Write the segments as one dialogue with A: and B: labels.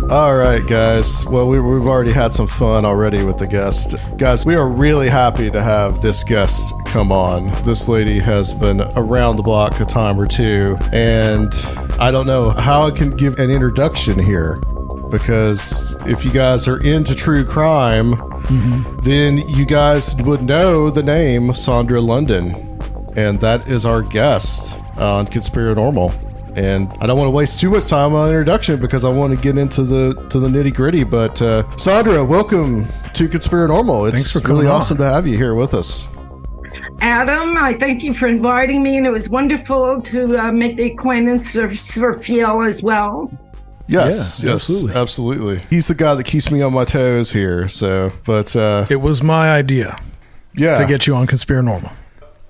A: All right, guys. Well, we've already had some fun already with the guest. Guys, we are really happy to have this guest come on. This lady has been around the block a time or two, and I don't know how I can give an introduction here, because if you guys are into true crime, then you guys would know the name Sondra London, and that is our guest on Conspirinormal. And I don't want to waste too much time on introduction because I want to get into the nitty gritty. But Sandra, welcome to Conspirinormal. It's really awesome to have you here with us.
B: Adam, I thank you for inviting me, and it was wonderful to make the acquaintance of Sverfiel as well.
A: Yes, absolutely. He's the guy that keeps me on my toes here. So, but
C: it was my idea, to get you on Conspirinormal.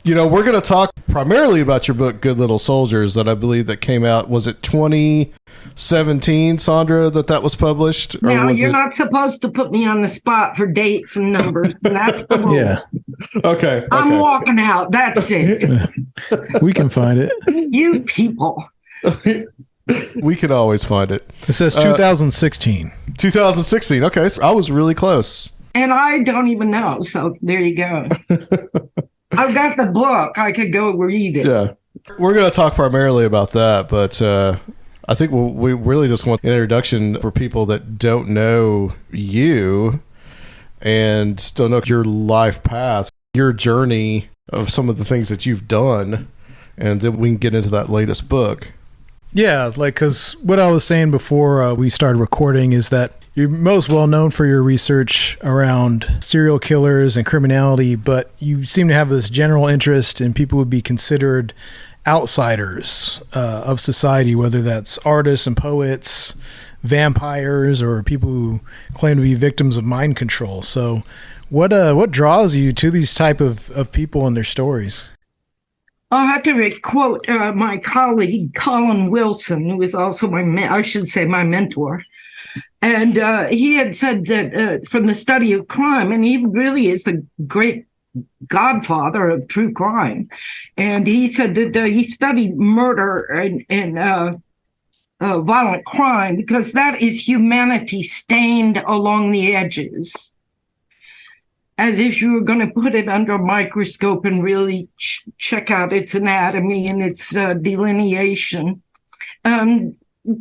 A: You know, we're going to talk primarily about your book, Good Little Soldiers, that I believe that came out, was it 2017, Sondra, that was published?
B: Now, you're not supposed to put me on the spot for dates and numbers, and that's the rule.
C: Yeah.
A: Okay.
B: I'm walking out. That's it.
C: We can find it.
B: You people.
A: We can always find it.
C: It says 2016.
A: 2016. Okay. So I was really close.
B: And I don't even know. So there you go. I've got the book. I could go read it.
A: Yeah. We're going to talk primarily about that, but I think we really just want an introduction for people that don't know you and don't know your life path, your journey of some of the things that you've done, and then we can get into that latest book.
C: Yeah, because what I was saying before we started recording is that you're most well known for your research around serial killers and criminality, but you seem to have this general interest in people who would be considered outsiders of society, whether that's artists and poets, vampires, or people who claim to be victims of mind control. So what draws you to these type of people and their stories?
B: I'll have to quote my colleague, Colin Wilson, who is also my mentor. And he had said that from the study of crime, and he really is the great godfather of true crime. And he said that he studied murder and violent crime because that is humanity stained along the edges. As if you were going to put it under a microscope and really check out its anatomy and its delineation.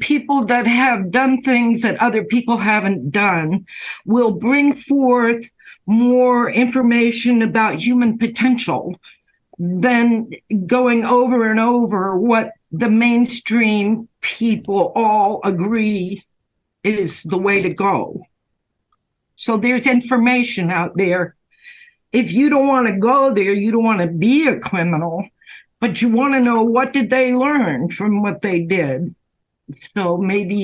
B: People that have done things that other people haven't done will bring forth more information about human potential than going over and over what the mainstream people all agree is the way to go. So there's information out there. If you don't want to go there, you don't want to be a criminal, but you want to know, what did they learn from what they did? So maybe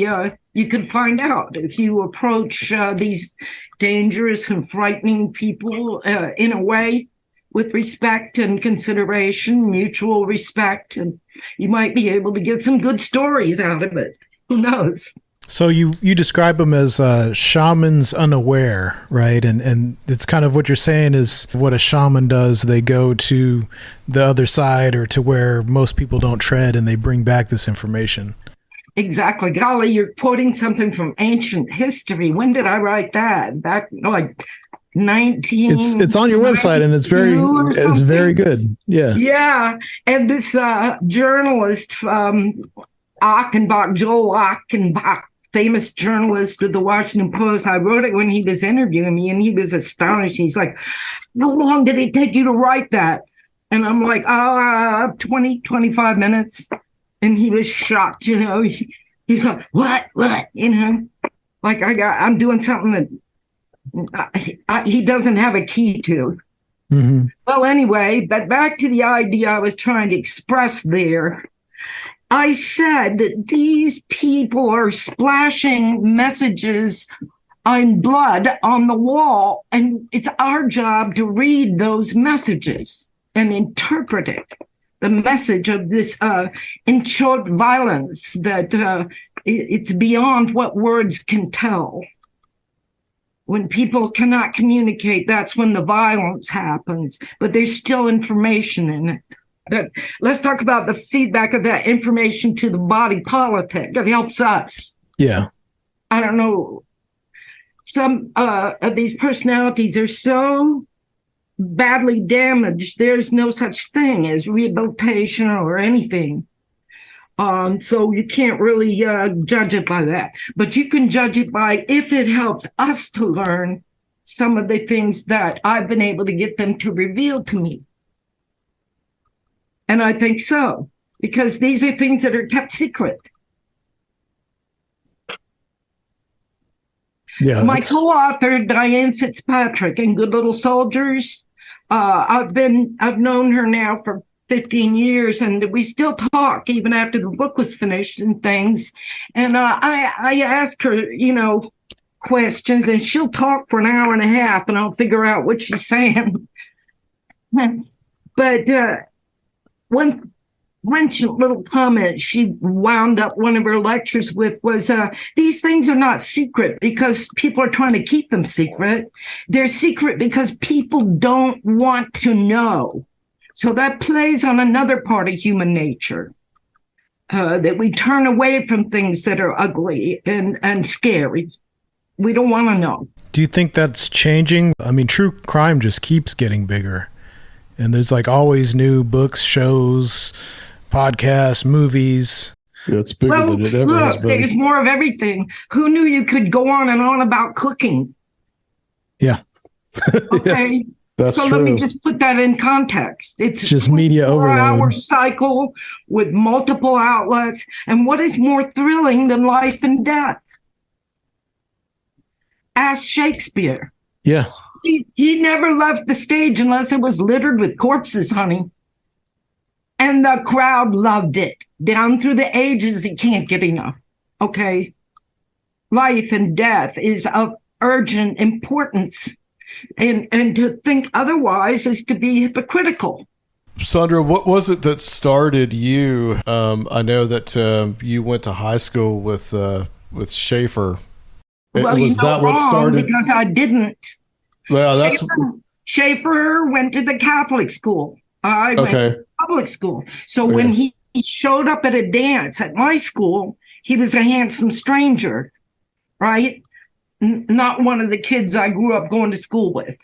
B: you could find out if you approach these dangerous and frightening people in a way with respect and consideration, mutual respect, and you might be able to get some good stories out of it. Who knows?
C: So you describe them as shamans unaware, right? And it's kind of what you're saying is what a shaman does. They go to the other side or to where most people don't tread, and they bring back this information.
B: Exactly. Golly, you're quoting something from ancient history. When did I write that? Back like 19.
C: It's on your website, and it's very good. Yeah.
B: Yeah. And this journalist, Achenbach, Joel Achenbach, famous journalist with the Washington Post. I wrote it when he was interviewing me, and he was astonished. He's like, how long did it take you to write that? And I'm like, 20, 25 minutes. And he was shocked, you know. He's like, what? You know, like I'm doing something that he doesn't have a key to. Mm-hmm. Well, anyway, but back to the idea I was trying to express there. I said that these people are splashing messages in blood on the wall, and it's our job to read those messages and interpret it. The message of this in-short violence that it's beyond what words can tell. When people cannot communicate, that's when the violence happens, but there's still information in it. But let's talk about the feedback of that information to the body politic. It helps us.
C: Yeah.
B: I don't know. Some of these personalities are so badly damaged, there's no such thing as rehabilitation or anything. So you can't really judge it by that. But you can judge it by if it helps us to learn some of the things that I've been able to get them to reveal to me. And I think so, because these are things that are kept secret.
C: Yeah.
B: My co-author, Diane Fitzpatrick, in Good Little Soldiers, I've known her now for 15 years, and we still talk even after the book was finished and things. And I ask her, questions, and she'll talk for an hour and a half, and I'll figure out what she's saying. But one little comment she wound up one of her lectures with was, these things are not secret because people are trying to keep them secret. They're secret because people don't want to know. So that plays on another part of human nature, that we turn away from things that are ugly and scary. We don't want to know.
C: Do you think that's changing? I mean, true crime just keeps getting bigger. And there's like always new books, shows, podcasts, movies.
A: Yeah, it's bigger than it ever has been.
B: There's more of everything. Who knew you could go on and on about cooking?
C: Yeah.
B: Okay.
A: Yeah, that's
B: so
A: true.
B: let me just put that in context. It's
C: just media overload.
B: 4-hour cycle with multiple outlets. And what is more thrilling than life and death? Ask Shakespeare.
C: Yeah.
B: He never left the stage unless it was littered with corpses, honey. And the crowd loved it. Down through the ages, he can't get enough. Okay? Life and death is of urgent importance. And to think otherwise is to be hypocritical.
A: Sandra, what was it that started you? I know that you went to high school with Schaefer.
B: Well,
A: was that what started?
B: Because I didn't.
A: Yeah, that's
B: Schaefer went to the Catholic school. I went to public school. So when he showed up at a dance at my school, he was a handsome stranger, right? Not one of the kids I grew up going to school with.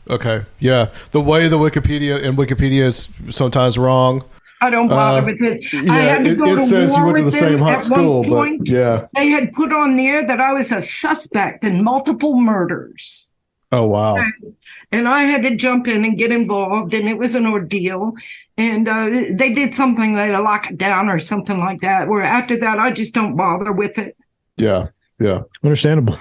A: Okay, yeah. The way the Wikipedia is sometimes wrong.
B: I don't bother with it.
A: Yeah,
B: I had to go
A: it
B: to
A: says
B: war
A: you went to the
B: with
A: same
B: them
A: high
B: at
A: school,
B: one point.
A: but yeah.
B: They had put on there that I was a suspect in multiple murders.
A: Oh, wow.
B: And I had to jump in and get involved, and it was an ordeal. And they did something, they lock it down or something like that, where after that, I just don't bother with it.
A: Yeah, yeah.
C: Understandable.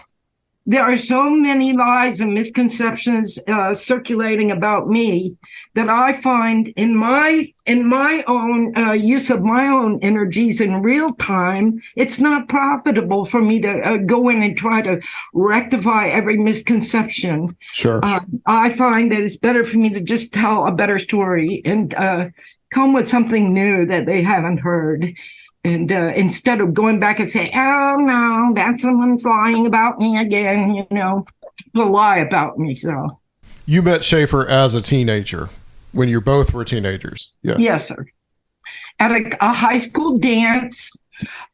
B: There are so many lies and misconceptions circulating about me that I find in my own use of my own energies in real time, it's not profitable for me to go in and try to rectify every misconception.
A: Sure.
B: I find that it's better for me to just tell a better story and come with something new that they haven't heard. And instead of going back and saying, oh, no, that someone's lying about me again, people lie about me. So
A: You met Schaefer as a teenager when you both were teenagers. Yeah.
B: Yes, sir. At a high school dance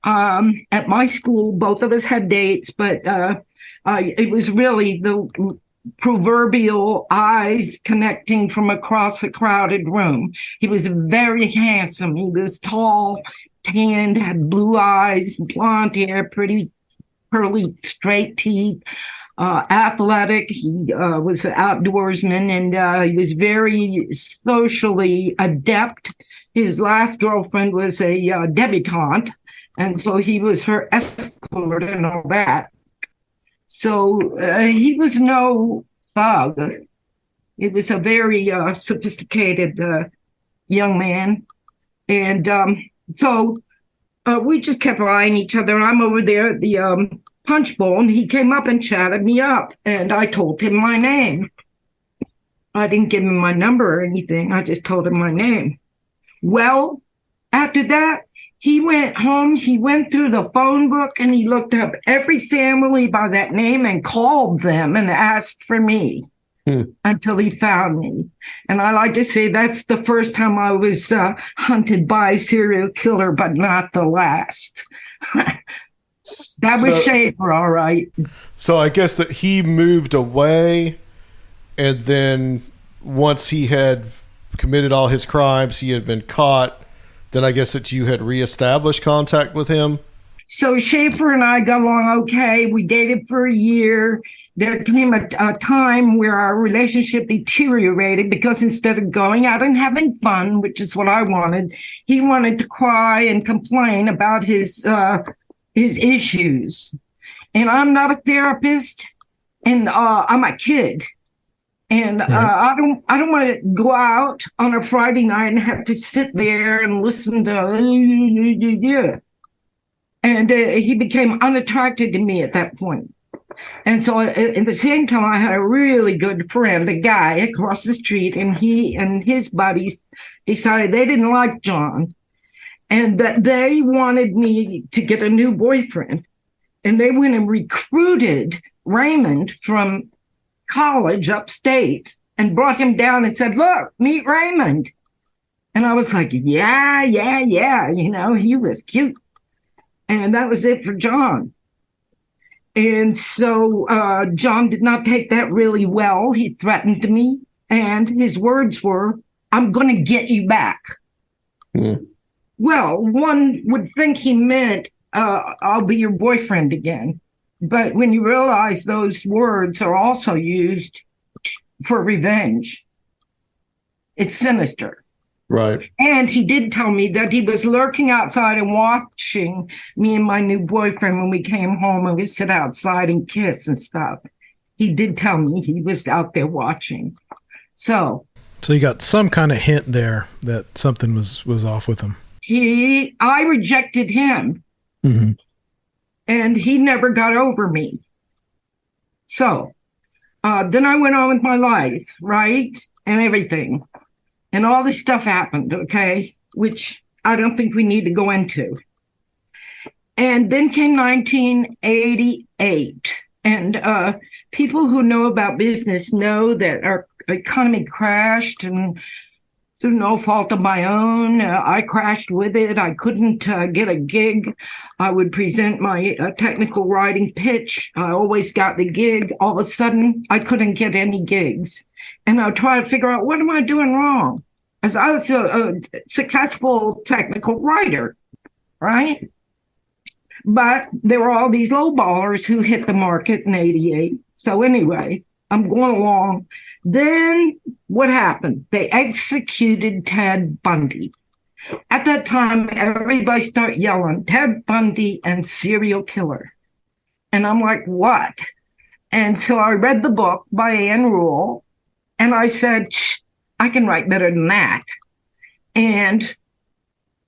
B: at my school, both of us had dates, but it was really the proverbial eyes connecting from across a crowded room. He was very handsome. He was tall, tanned, had blue eyes, blonde hair, pretty curly, straight teeth, athletic. He was an outdoorsman, and he was very socially adept. His last girlfriend was a debutante, and so he was her escort and all that. So he was no thug. He was a very sophisticated young man. And so we just kept eyeing each other. I'm over there at the punch bowl, and he came up and chatted me up, and I told him my name. I didn't give him my number or anything. I just told him my name. Well, after that, He went home, he went through the phone book, and he looked up every family by that name and called them and asked for me until he found me. And I like to say that's the first time I was hunted by a serial killer, but not the last. That was Schaefer, all right.
A: So I guess that he moved away, and then once he had committed all his crimes, he had been caught. Then I guess that you had reestablished contact with him.
B: So Schaefer and I got along okay. We dated for a year. There came a time where our relationship deteriorated because instead of going out and having fun, which is what I wanted, he wanted to cry and complain about his issues. And I'm not a therapist, and I'm a kid. And I don't want to go out on a Friday night and have to sit there and listen to. And he became unattracted to me at that point. And so at the same time, I had a really good friend, a guy across the street, and he and his buddies decided they didn't like John and that they wanted me to get a new boyfriend. And they went and recruited Raymond from college upstate and brought him down and said, look, meet Raymond. And I was like, yeah. You know, he was cute. And that was it for John. And so John did not take that really well. He threatened me. And his words were, I'm going to get you back. Well, one would think he meant, I'll be your boyfriend again. But when you realize those words are also used for revenge, it's sinister.
A: Right.
B: And he did tell me that he was lurking outside and watching me and my new boyfriend when we came home and we sit outside and kiss and stuff. He did tell me he was out there watching. So
C: you got some kind of hint there that something was off with him.
B: I rejected him.
C: Mm-hmm.
B: And he never got over me. So then I went on with my life, right? And everything. And all this stuff happened, okay? Which I don't think we need to go into. And then came 1988. And people who know about business know that our economy crashed, and through no fault of my own, I crashed with it. I couldn't get a gig. I would present my technical writing pitch. I always got the gig. All of a sudden, I couldn't get any gigs. And I tried to figure out, what am I doing wrong? As I was a successful technical writer, right? But there were all these lowballers who hit the market in 88. So anyway, I'm going along. Then what happened? They executed Ted Bundy. At that time, everybody started yelling, Ted Bundy and serial killer. And I'm like, what? And so I read the book by Ann Rule, and I said, I can write better than that. And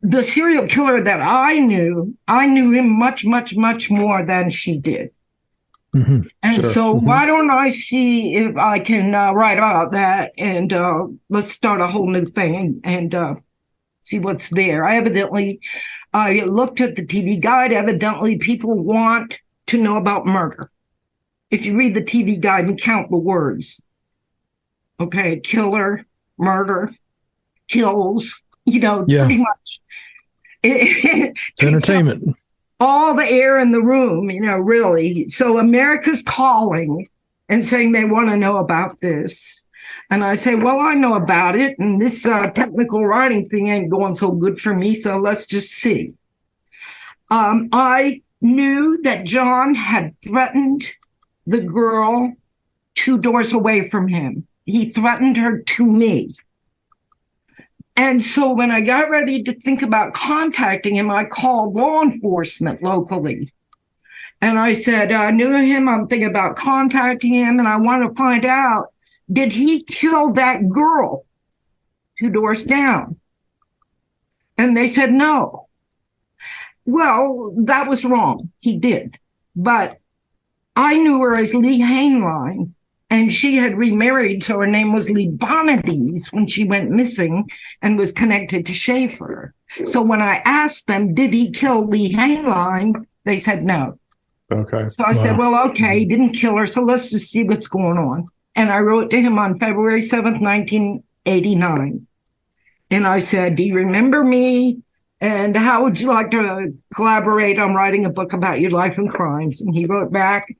B: the serial killer that I knew him much, much, much more than she did.
C: Mm-hmm.
B: And so why don't I see if I can write about that, and let's start a whole new thing and see what's there. I looked at the TV guide. Evidently, people want to know about murder. If you read the TV guide and count the words, okay, killer, murder, kills, pretty much.
C: It's entertainment.
B: All the air in the room, really. So America's calling and saying they want to know about this. And I say, well, I know about it. And this technical writing thing ain't going so good for me. So let's just see. I knew that John had threatened the girl 2 doors away from him. He threatened her to me. And so when I got ready to think about contacting him, I called law enforcement locally. And I said, I knew him. I'm thinking about contacting him. And I want to find out, did he kill that girl 2 doors down? And they said, no. Well, that was wrong. He did. But I knew her as Lee Hainline. And she had remarried, so her name was Lebonides when she went missing and was connected to Schaefer. So when I asked them, did he kill Lee Hainline? They said no.
A: Okay.
B: So I said, well, okay, he didn't kill her, so let's just see what's going on. And I wrote to him on February 7th, 1989. And I said, do you remember me? And how would you like to collaborate on writing a book about your life and crimes? And he wrote back,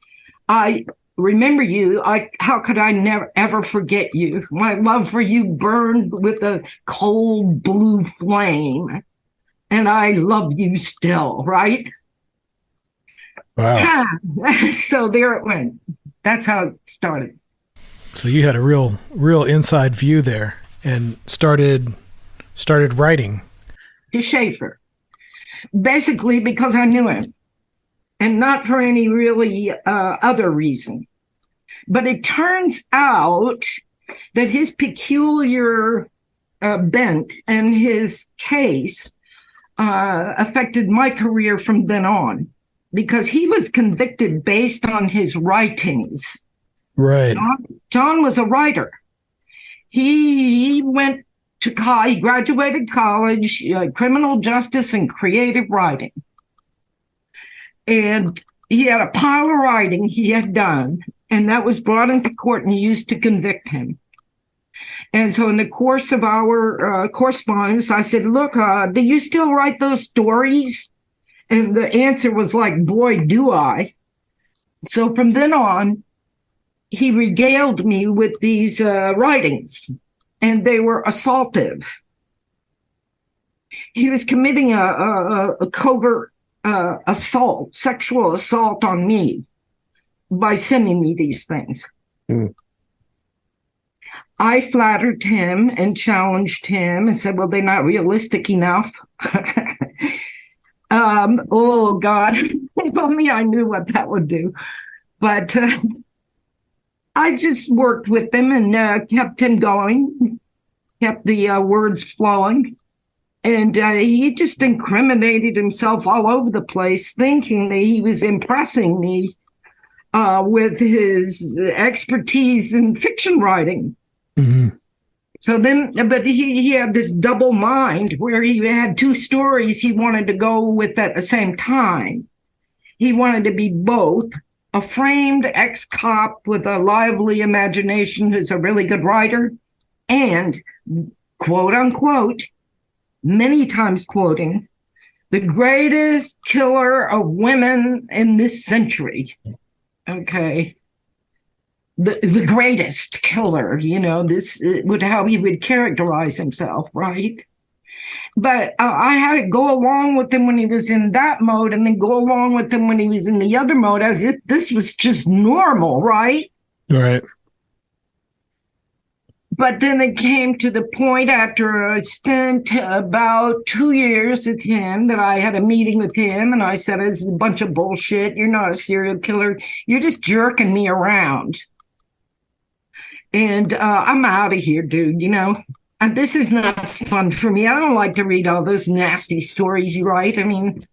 B: I remember you. How could I never, ever forget you? My love for you burned with a cold blue flame. And I love you still, right?
A: Wow.
B: So there it went. That's how it started.
C: So you had a real inside view there and started writing.
B: To Schaefer. Basically because I knew him. And not for any really other reason. But it turns out that his peculiar bent and his case affected my career from then on, because he was convicted based on his writings.
C: Right.
B: John was a writer. He went to college, he graduated college, criminal justice and creative writing. And he had a pile of writing he had done, and that was brought into court and used to convict him. And so in the course of our correspondence, I said, look, do you still write those stories? And the answer was like, boy, do I. So from then on, he regaled me with these writings, and they were assaultive. He was committing a covert assault, sexual assault on me by sending me these things. Mm. I flattered him and challenged him and said, well, they're not realistic enough. Oh, God, if only I knew what that would do. But I just worked with him and kept him going, kept the words flowing. And he just incriminated himself all over the place, thinking that he was impressing me with his expertise in fiction writing. Mm-hmm. So then, but he had this double mind where he had two stories he wanted to go with at the same time. He wanted to be both a framed ex-cop with a lively imagination who's a really good writer and, quote unquote, many times quoting, the greatest killer of women in this century. Okay. The greatest killer, this would how he would characterize himself, right? But I had to go along with him when he was in that mode and then go along with him when he was in the other mode as if this was just normal, right?
C: Right.
B: But then it came to the point after I spent about 2 years with him that I had a meeting with him and I said, this is a bunch of bullshit. You're not a serial killer. You're just jerking me around. And I'm out of here, dude, And this is not fun for me. I don't like to read all those nasty stories you write. I mean,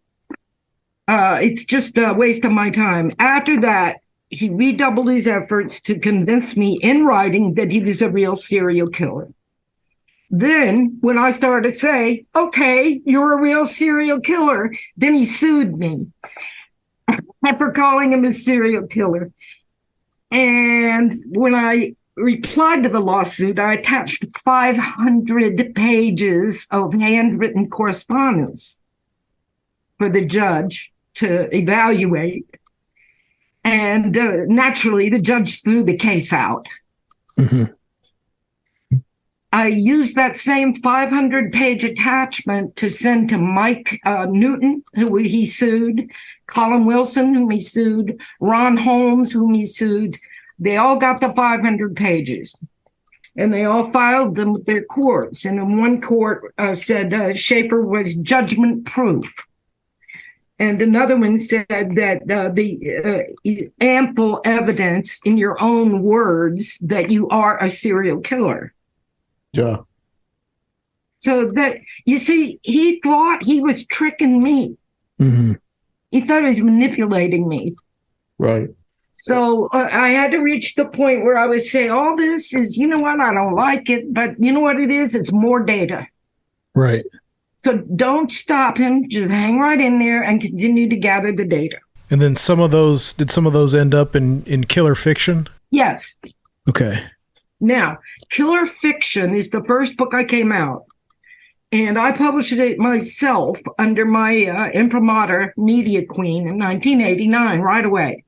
B: it's just a waste of my time. After that, he redoubled his efforts to convince me in writing that he was a real serial killer. Then, when I started to say, okay, you're a real serial killer, then he sued me for calling him a serial killer. And when I replied to the lawsuit, I attached 500 pages of handwritten correspondence for the judge to evaluate. And naturally, the judge threw the case out. Mm-hmm. I used that same 500-page attachment to send to Mike Newton, who he sued, Colin Wilson, whom he sued, Ron Holmes, whom he sued. They all got the 500 pages, and they all filed them with their courts. And in one court said Schaefer was judgment proof. And another one said that the ample evidence in your own words that you are a serial killer.
A: Yeah.
B: So that, you see, he thought he was tricking me. Mm-hmm. He thought he was manipulating me.
A: Right.
B: So I had to reach the point where I would say, all this is, I don't like it, but you know what it is? It's more data.
C: Right.
B: So don't stop him. Just hang right in there and continue to gather the data.
C: And then did some of those end up in killer fiction?
B: Yes.
C: Okay.
B: Now, Killer Fiction is the first book I came out. And I published it myself under my imprimatur, Media Queen, in 1989, right away.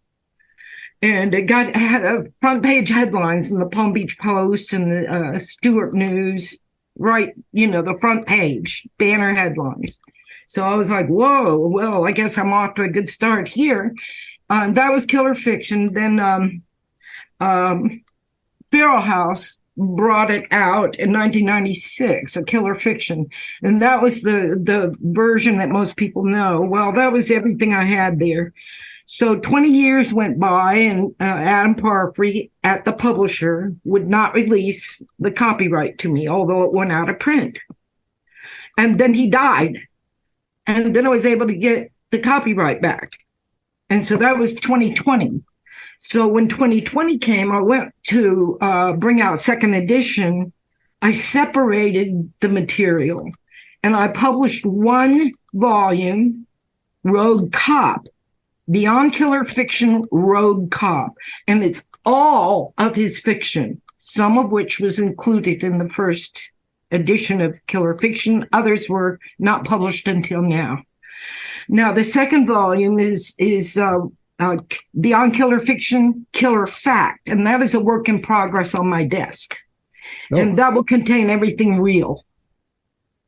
B: And it had a front page headlines in the Palm Beach Post and the Stewart News, right, the front page, banner headlines. So I was like, whoa, well, I guess I'm off to a good start here. That was Killer Fiction. Then Feral House brought it out in 1996, a Killer Fiction. And that was the version that most people know. Well, that was everything I had there. So 20 years went by, and Adam Parfrey at the publisher would not release the copyright to me, although it went out of print. And then he died. And then I was able to get the copyright back. And so that was 2020. So when 2020 came, I went to bring out second edition. I separated the material and I published one volume, Rogue Cop, Beyond Killer Fiction, Rogue Cop. And it's all of his fiction, some of which was included in the first edition of Killer Fiction. Others were not published until now. Now, the second volume is Beyond Killer Fiction, Killer Fact, and that is a work in progress on my desk. Oh. And that will contain everything real,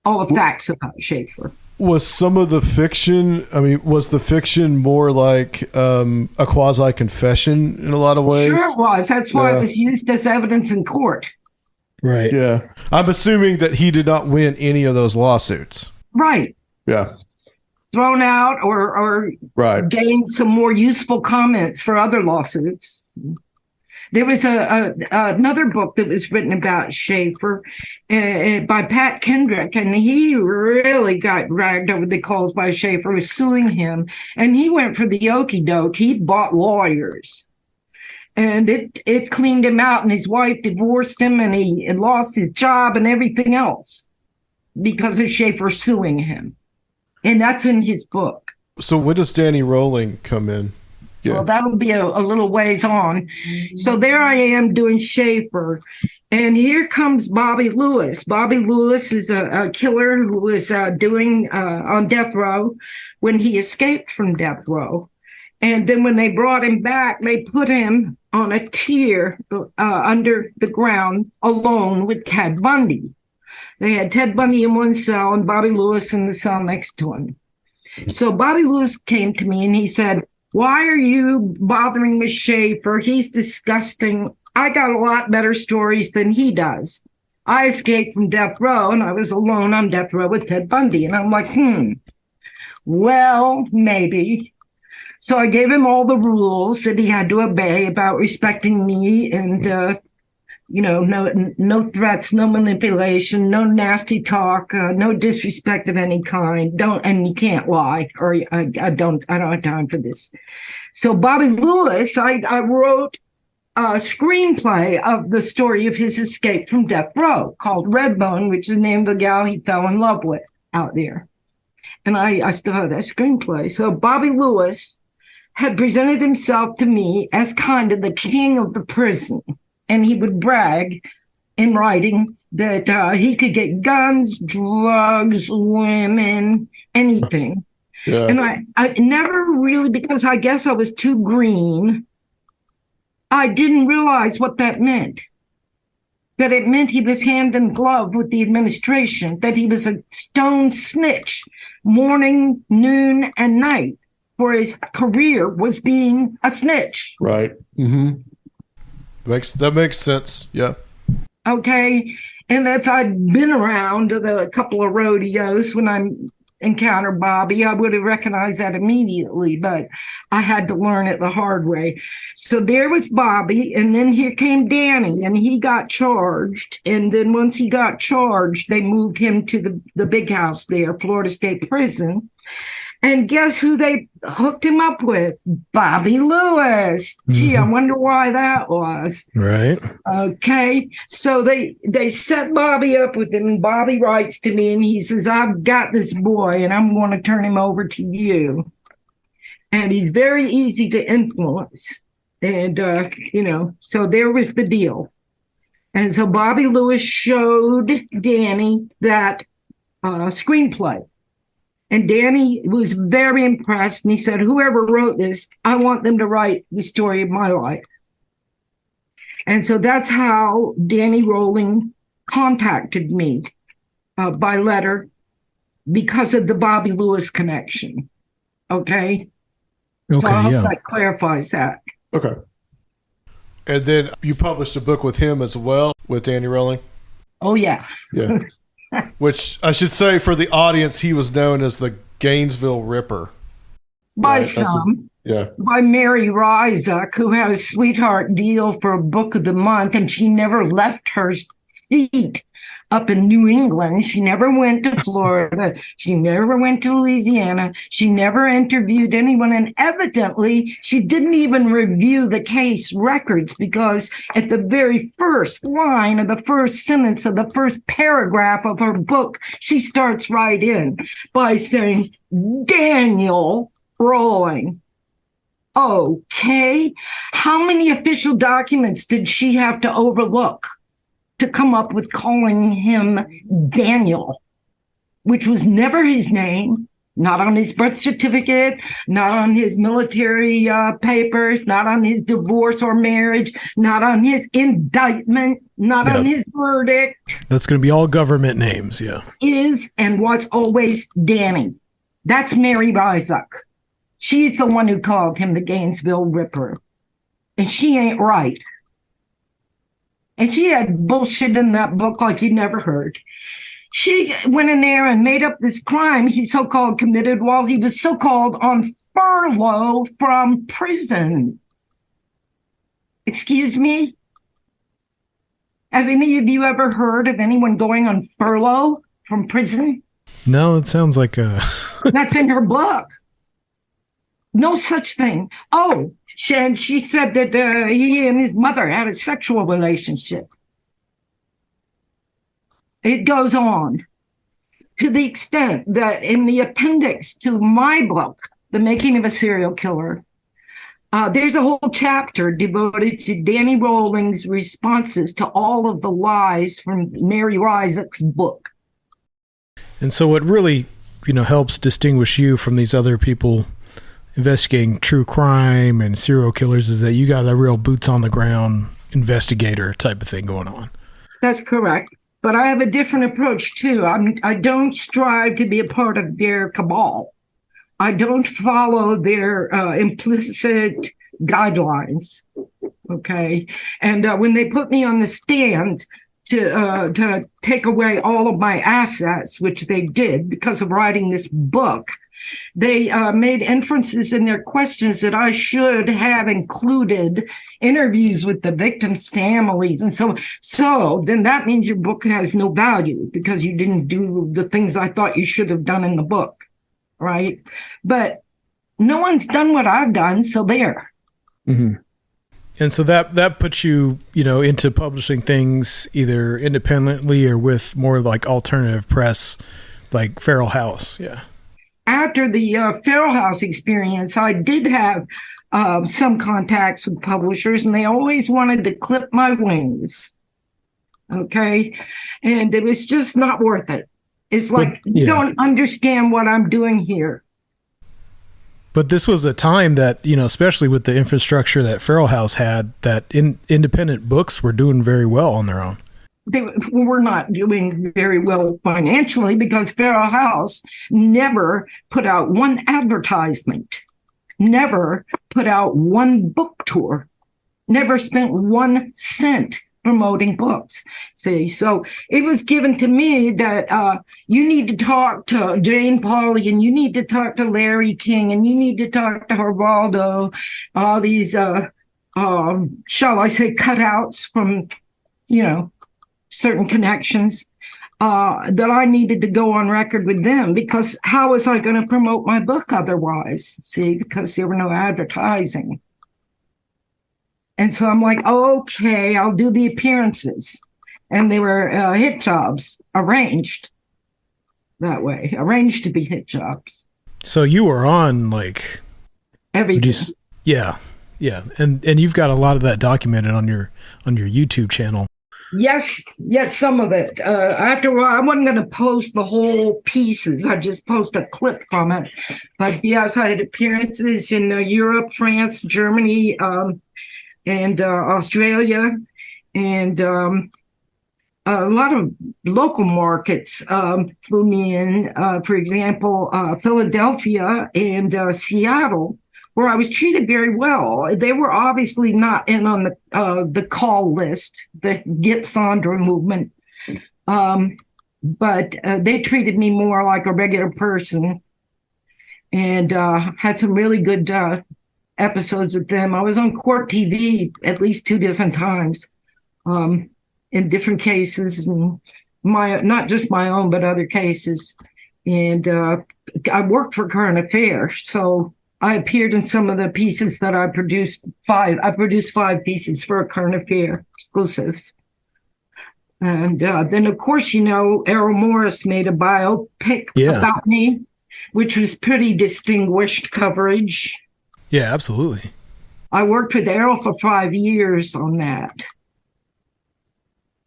B: all the facts about Schaefer.
A: Was some of the fiction, was the fiction more like a quasi-confession in a lot of ways?
B: Sure it was. That's why it was used as evidence in court.
C: Right.
A: Yeah. I'm assuming that he did not win any of those lawsuits.
B: Right.
A: Yeah.
B: Thrown out or
A: right.
B: gained some more useful comments for other lawsuits. There was another book that was written about Schaefer by Pat Kendrick, and he really got dragged over the coals by Schaefer, was suing him, and he went for the okie doke. He bought lawyers, and it cleaned him out, and his wife divorced him, and he had lost his job and everything else because of Schaefer suing him. And that's in his book. So
A: when does Danny Rolling come in?
B: Yeah. Well, that'll be a little ways on. So there I am doing Schaefer. And here comes Bobby Lewis. Bobby Lewis is a killer who was doing on death row when he escaped from death row. And then when they brought him back, they put him on a tier under the ground alone with Ted Bundy. They had Ted Bundy in one cell and Bobby Lewis in the cell next to him. So Bobby Lewis came to me and he said, why are you bothering with Schaefer? He's disgusting. I got a lot better stories than he does. I escaped from death row and I was alone on death row with Ted Bundy. And I'm like, well, maybe. So I gave him all the rules that he had to obey about respecting me and, no threats, no manipulation, no nasty talk, no disrespect of any kind. And you can't lie, or I don't have time for this. So Bobby Lewis, I wrote a screenplay of the story of his escape from death row called Redbone, which is the name of the gal he fell in love with out there. And I still have that screenplay. So Bobby Lewis had presented himself to me as kind of the king of the prison. And he would brag in writing that he could get guns, drugs, women, anything. Yeah. And I never really, because I guess I was too green, I didn't realize what that meant. That it meant he was hand in glove with the administration, that he was a stone snitch morning, noon, and night, for his career was being a snitch.
A: Right. Mm-hmm. That makes sense. Yeah.
B: Okay. And if I'd been around a couple of rodeos when I encountered Bobby, I would have recognized that immediately, but I had to learn it the hard way. So there was Bobby, and then here came Danny, and he got charged. And then once he got charged, they moved him to the big house there, Florida State Prison. And guess who they hooked him up with? Bobby Lewis. Gee, I wonder why that was.
C: Right.
B: Okay. So they set Bobby up with him, and Bobby writes to me and he says, I've got this boy and I'm going to turn him over to you. And he's very easy to influence. And, so there was the deal. And so Bobby Lewis showed Danny that screenplay. And Danny was very impressed. And he said, whoever wrote this, I want them to write the story of my life. And so that's how Danny Rolling contacted me by letter because of the Bobby Lewis connection. Okay. So I hope that clarifies that.
A: Okay. And then you published a book with him as well, with Danny Rolling?
B: Oh, yeah.
A: Yeah. Which I should say for the audience, he was known as the Gainesville Ripper.
B: By some.
A: Yeah.
B: By Maury Terry, who had a sweetheart deal for a book of the month, and she never left her seat up in New England. She never went to Florida. She never went to Louisiana. She never interviewed anyone. And evidently, she didn't even review the case records, because at the very first line of the first sentence of the first paragraph of her book, she starts right in by saying, Daniel Rolling. Okay. How many official documents did she have to overlook to come up with calling him Daniel, which was never his name, not on his birth certificate, not on his military papers, not on his divorce or marriage, not on his indictment, not on his verdict.
C: That's going to be all government names, yeah.
B: Is and what's always Danny. That's Maury Terry. She's the one who called him the Gainesville Ripper. And she ain't right. And she had bullshit in that book like you never heard. She went in there and made up this crime he so-called committed while he was so-called on furlough from prison. Excuse me? Have any of you ever heard of anyone going on furlough from prison?
C: No, it sounds like
B: That's in her book. No such thing. Oh, she said that he and his mother had a sexual relationship. It goes on to the extent that in the appendix to my book, The Making of a Serial Killer, there's a whole chapter devoted to Danny Rolling's responses to all of the lies from Maury Terry's book.
C: And so what really, helps distinguish you from these other people investigating true crime and serial killers is that you got a real boots on the ground investigator type of thing going on.
B: That's correct. But I have a different approach too. I don't strive to be a part of their cabal. I don't follow their implicit guidelines. Okay. And when they put me on the stand to take away all of my assets, which they did because of writing this book, they made inferences in their questions that I should have included interviews with the victims' families. And so then that means your book has no value because you didn't do the things I thought you should have done in the book, right? But no one's done what I've done, so there.
C: Mm-hmm. And so that puts you, into publishing things either independently or with more like alternative press, like Feral House, yeah.
B: After the Feral House experience, I did have some contacts with publishers, and they always wanted to clip my wings. Okay. And it was just not worth it. It's like, you don't understand what I'm doing here.
C: But this was a time that, especially with the infrastructure that Feral House had, that independent books were doing very well on their own.
B: They were not doing very well financially because Feral House never put out one advertisement, never put out one book tour, never spent 1 cent promoting books. See, so it was given to me that you need to talk to Jane Pauley, and you need to talk to Larry King, and you need to talk to Geraldo, all these, shall I say, cutouts from, certain connections. that I needed to go on record with them, because how was I going to promote my book otherwise? See, because there were no advertising. And so I'm like, okay, I'll do the appearances. And they were hit jobs, arranged that way, arranged to be hit jobs.
C: So you were on like
B: everything.
C: Yeah. And you've got a lot of that documented on your YouTube channel.
B: Yes, some of it. After a while, I wasn't going to post the whole pieces. I just post a clip from it. But yes, I had appearances in Europe, France, Germany, and Australia, and a lot of local markets flew me in. For example, Philadelphia and Seattle, where I was treated very well. They were obviously not in on the call list, the Get Sandra movement, but they treated me more like a regular person, and had some really good episodes with them. I was on court TV at least 2 dozen times in different cases, and not just my own, but other cases. And I worked for Current Affairs, so I appeared in some of the pieces that I produced. I produced 5 pieces for Current Affair exclusives. And then, of course, Errol Morris made a biopic about me, which was pretty distinguished coverage.
C: Yeah, absolutely.
B: I worked with Errol for 5 years on that.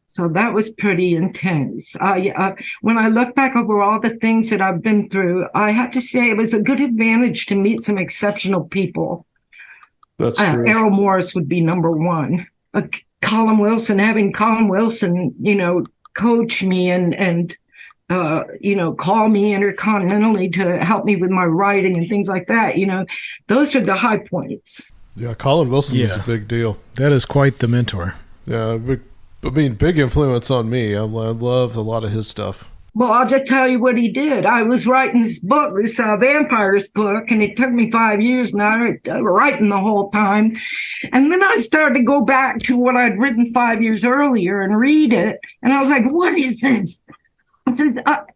B: So that was pretty intense. When I look back over all the things that I've been through, I have to say it was a good advantage to meet some exceptional people.
A: That's true.
B: Errol Morris would be number one. Having Colin Wilson, coach me and call me intercontinentally to help me with my writing and things like that. Those are the high points.
A: Yeah, Colin Wilson is a big deal.
C: That is quite the mentor.
A: Yeah, big influence on me. I love a lot of his stuff.
B: Well, I'll just tell you what he did. I was writing this book, this vampires book, and it took me 5 years, and I was writing the whole time. And then I started to go back to what I'd written 5 years earlier and read it, and I was like, what is this? I says,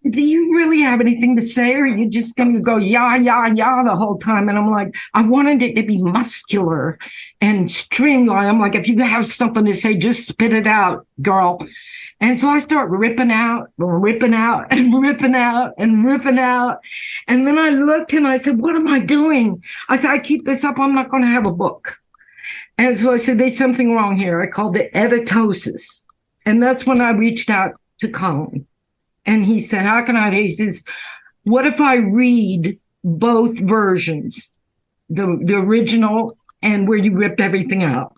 B: do you really have anything to say, or are you just going to go yeah the whole time? And I'm like, I wanted it to be muscular and streamlined. I'm like, if you have something to say, just spit it out, girl. And so I start ripping out. And then I looked and I said, what am I doing? I said, I keep this up, I'm not going to have a book. And so I said, there's something wrong here. I called it editosis. And that's when I reached out to Colin. And he said, how can I? He says, what if I read both versions, the original and where you ripped everything out,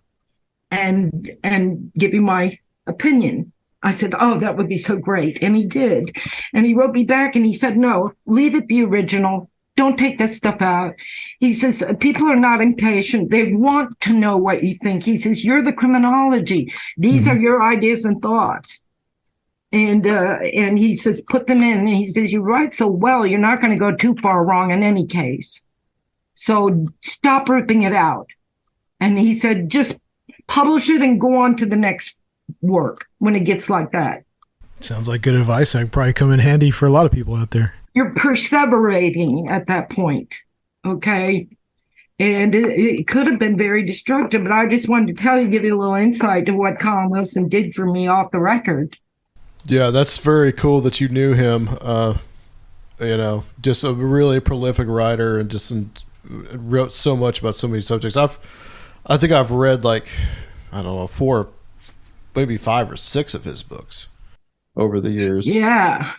B: and give you my opinion? I said, oh, that would be so great. And he did. And he wrote me back and he said, no, leave it the original. Don't take that stuff out. He says, people are not impatient. They want to know what you think. He says, you're the criminology. These are your ideas and thoughts. And he says, put them in. And he says, you write so well, you're not going to go too far wrong in any case. So stop ripping it out. And he said, just publish it and go on to the next work when it gets like that.
C: Sounds like good advice. I'd probably come in handy for a lot of people out there.
B: You're perseverating at that point. Okay. And it could have been very destructive, but I just wanted to give you a little insight to what Colin Wilson did for me off the record.
A: Yeah, that's very cool that you knew him. Just a really prolific writer and just wrote so much about so many subjects. I think I've read 4, maybe 5 or 6 of his books over the years.
B: Yeah.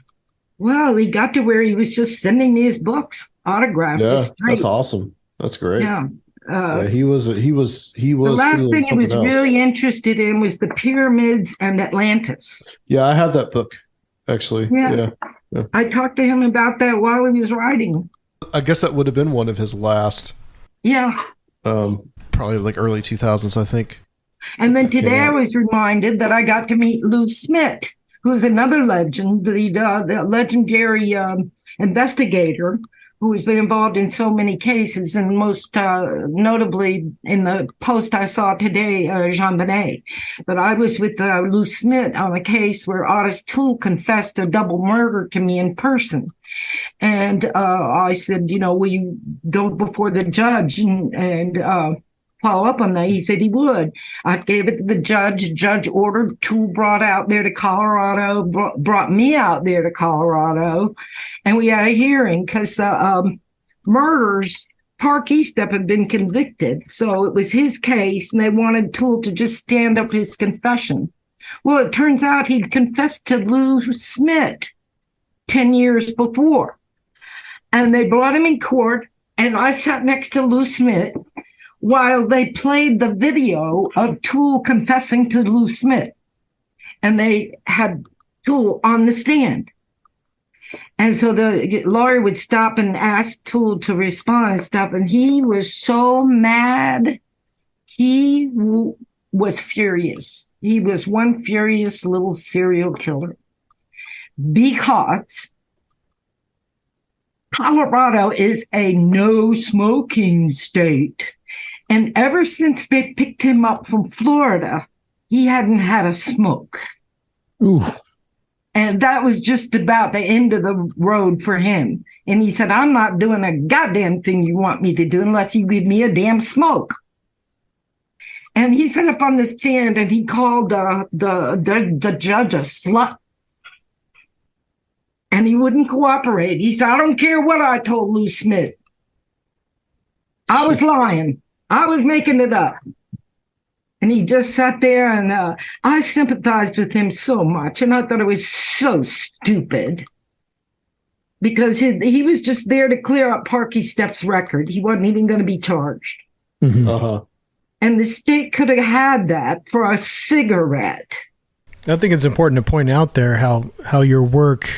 B: Well, he got to where he was just sending me his books autographed.
A: Yeah, that's awesome. That's great.
B: Yeah.
A: He was. The
B: last thing he was really interested in was the pyramids and Atlantis.
A: Yeah, I have that book, actually. Yeah.
B: I talked to him about that while he was writing.
A: I guess that would have been one of his last.
B: Yeah.
A: Probably early 2000s, I think.
B: And then today I was reminded that I got to meet Lou Smith, who's another legend, the legendary investigator who has been involved in so many cases, and most notably in the post I saw today, Jean Benet. But I was with Lou Smith on a case where Otis Toole confessed a double murder to me in person. And I said, will you go before the judge and follow up on that? He said he would. I gave it to the judge. The judge ordered Toole brought out there to Colorado, brought me out there to Colorado, and we had a hearing because murders, Park Eastep had been convicted. So it was his case, and they wanted Toole to just stand up his confession. Well, it turns out he'd confessed to Lou Smith 10 years before. And they brought him in court, and I sat next to Lou Smith while they played the video of Toole confessing to Lou Smith. And they had Toole on the stand. And so the lawyer would stop and ask Toole to respond and stuff. And he was so mad. He was furious. He was one furious little serial killer. Because Colorado is a no smoking state. And ever since they picked him up from Florida, he hadn't had a smoke.
C: Ooh.
B: And that was just about the end of the road for him. And he said, I'm not doing a goddamn thing you want me to do unless you give me a damn smoke. And he sat up on the stand and he called the judge a slut. And he wouldn't cooperate. He said, I don't care what I told Lou Smith. I was lying. I was making it up. And he just sat there, and I sympathized with him so much. And I thought it was so stupid because he was just there to clear up Park Eastep's record. He wasn't even going to be charged.
C: Mm-hmm.
A: Uh-huh.
B: And the state could have had that for a cigarette.
C: I think it's important to point out there how your work,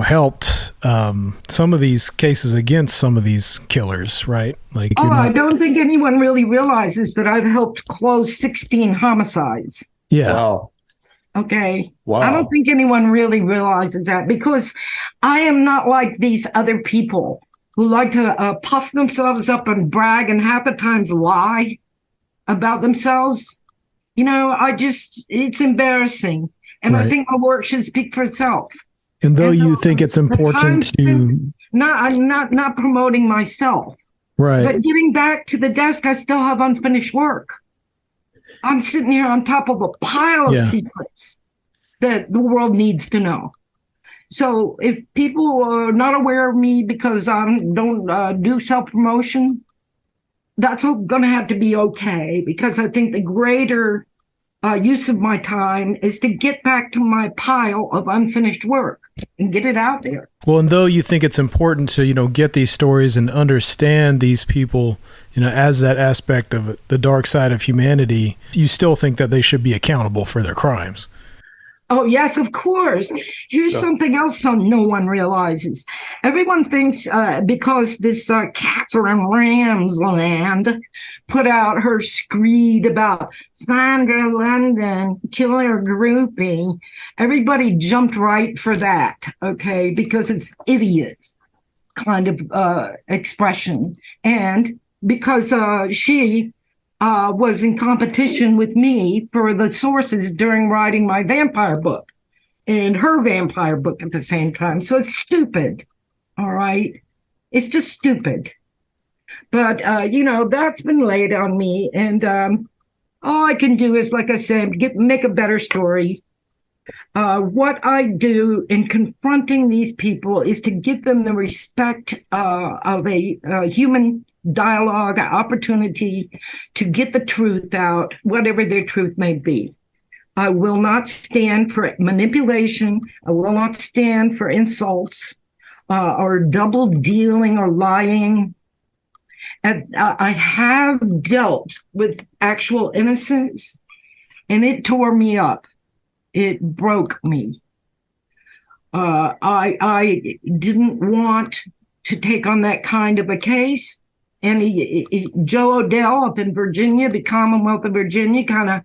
C: helped some of these cases against some of these killers, right? Like,
B: I don't think anyone really realizes that I've helped close 16 homicides.
C: Yeah.
A: Wow.
B: Okay.
A: Wow.
B: I don't think anyone really realizes that because I am not like these other people who like to puff themselves up and brag and half the times lie about themselves. It's embarrassing. And
C: Right.
B: I think my work should speak for itself.
C: And though you think it's important to...
B: I'm not promoting myself.
C: Right.
B: But getting back to the desk, I still have unfinished work. I'm sitting here on top of a pile of secrets that the world needs to know. So if people are not aware of me because I don't do self-promotion, that's going to have to be okay, because I think the greater use of my time is to get back to my pile of unfinished work and get it out there.
C: Well, and though you think it's important to, get these stories and understand these people, as that aspect of it, the dark side of humanity, you still think that they should be accountable for their crimes.
B: Oh, yes, of course. Here's something else no one realizes. Everyone thinks because this Catherine Ramsland put out her screed about Sandra London killer groupie, everybody jumped right for that, okay, because it's idiots kind of expression. And because she was in competition with me for the sources during writing my vampire book and her vampire book at the same time. So it's stupid. All right. It's just stupid. But, that's been laid on me. And all I can do is, like I said, make a better story. What I do in confronting these people is to give them the respect of a human dialogue, opportunity to get the truth out, whatever their truth may be. I will not stand for manipulation. I will not stand for insults or double dealing or lying. And I have dealt with actual innocence, and it tore me up. It broke me. I didn't want to take on that kind of a case. And Joe Odell up in Virginia, the Commonwealth of Virginia, kind of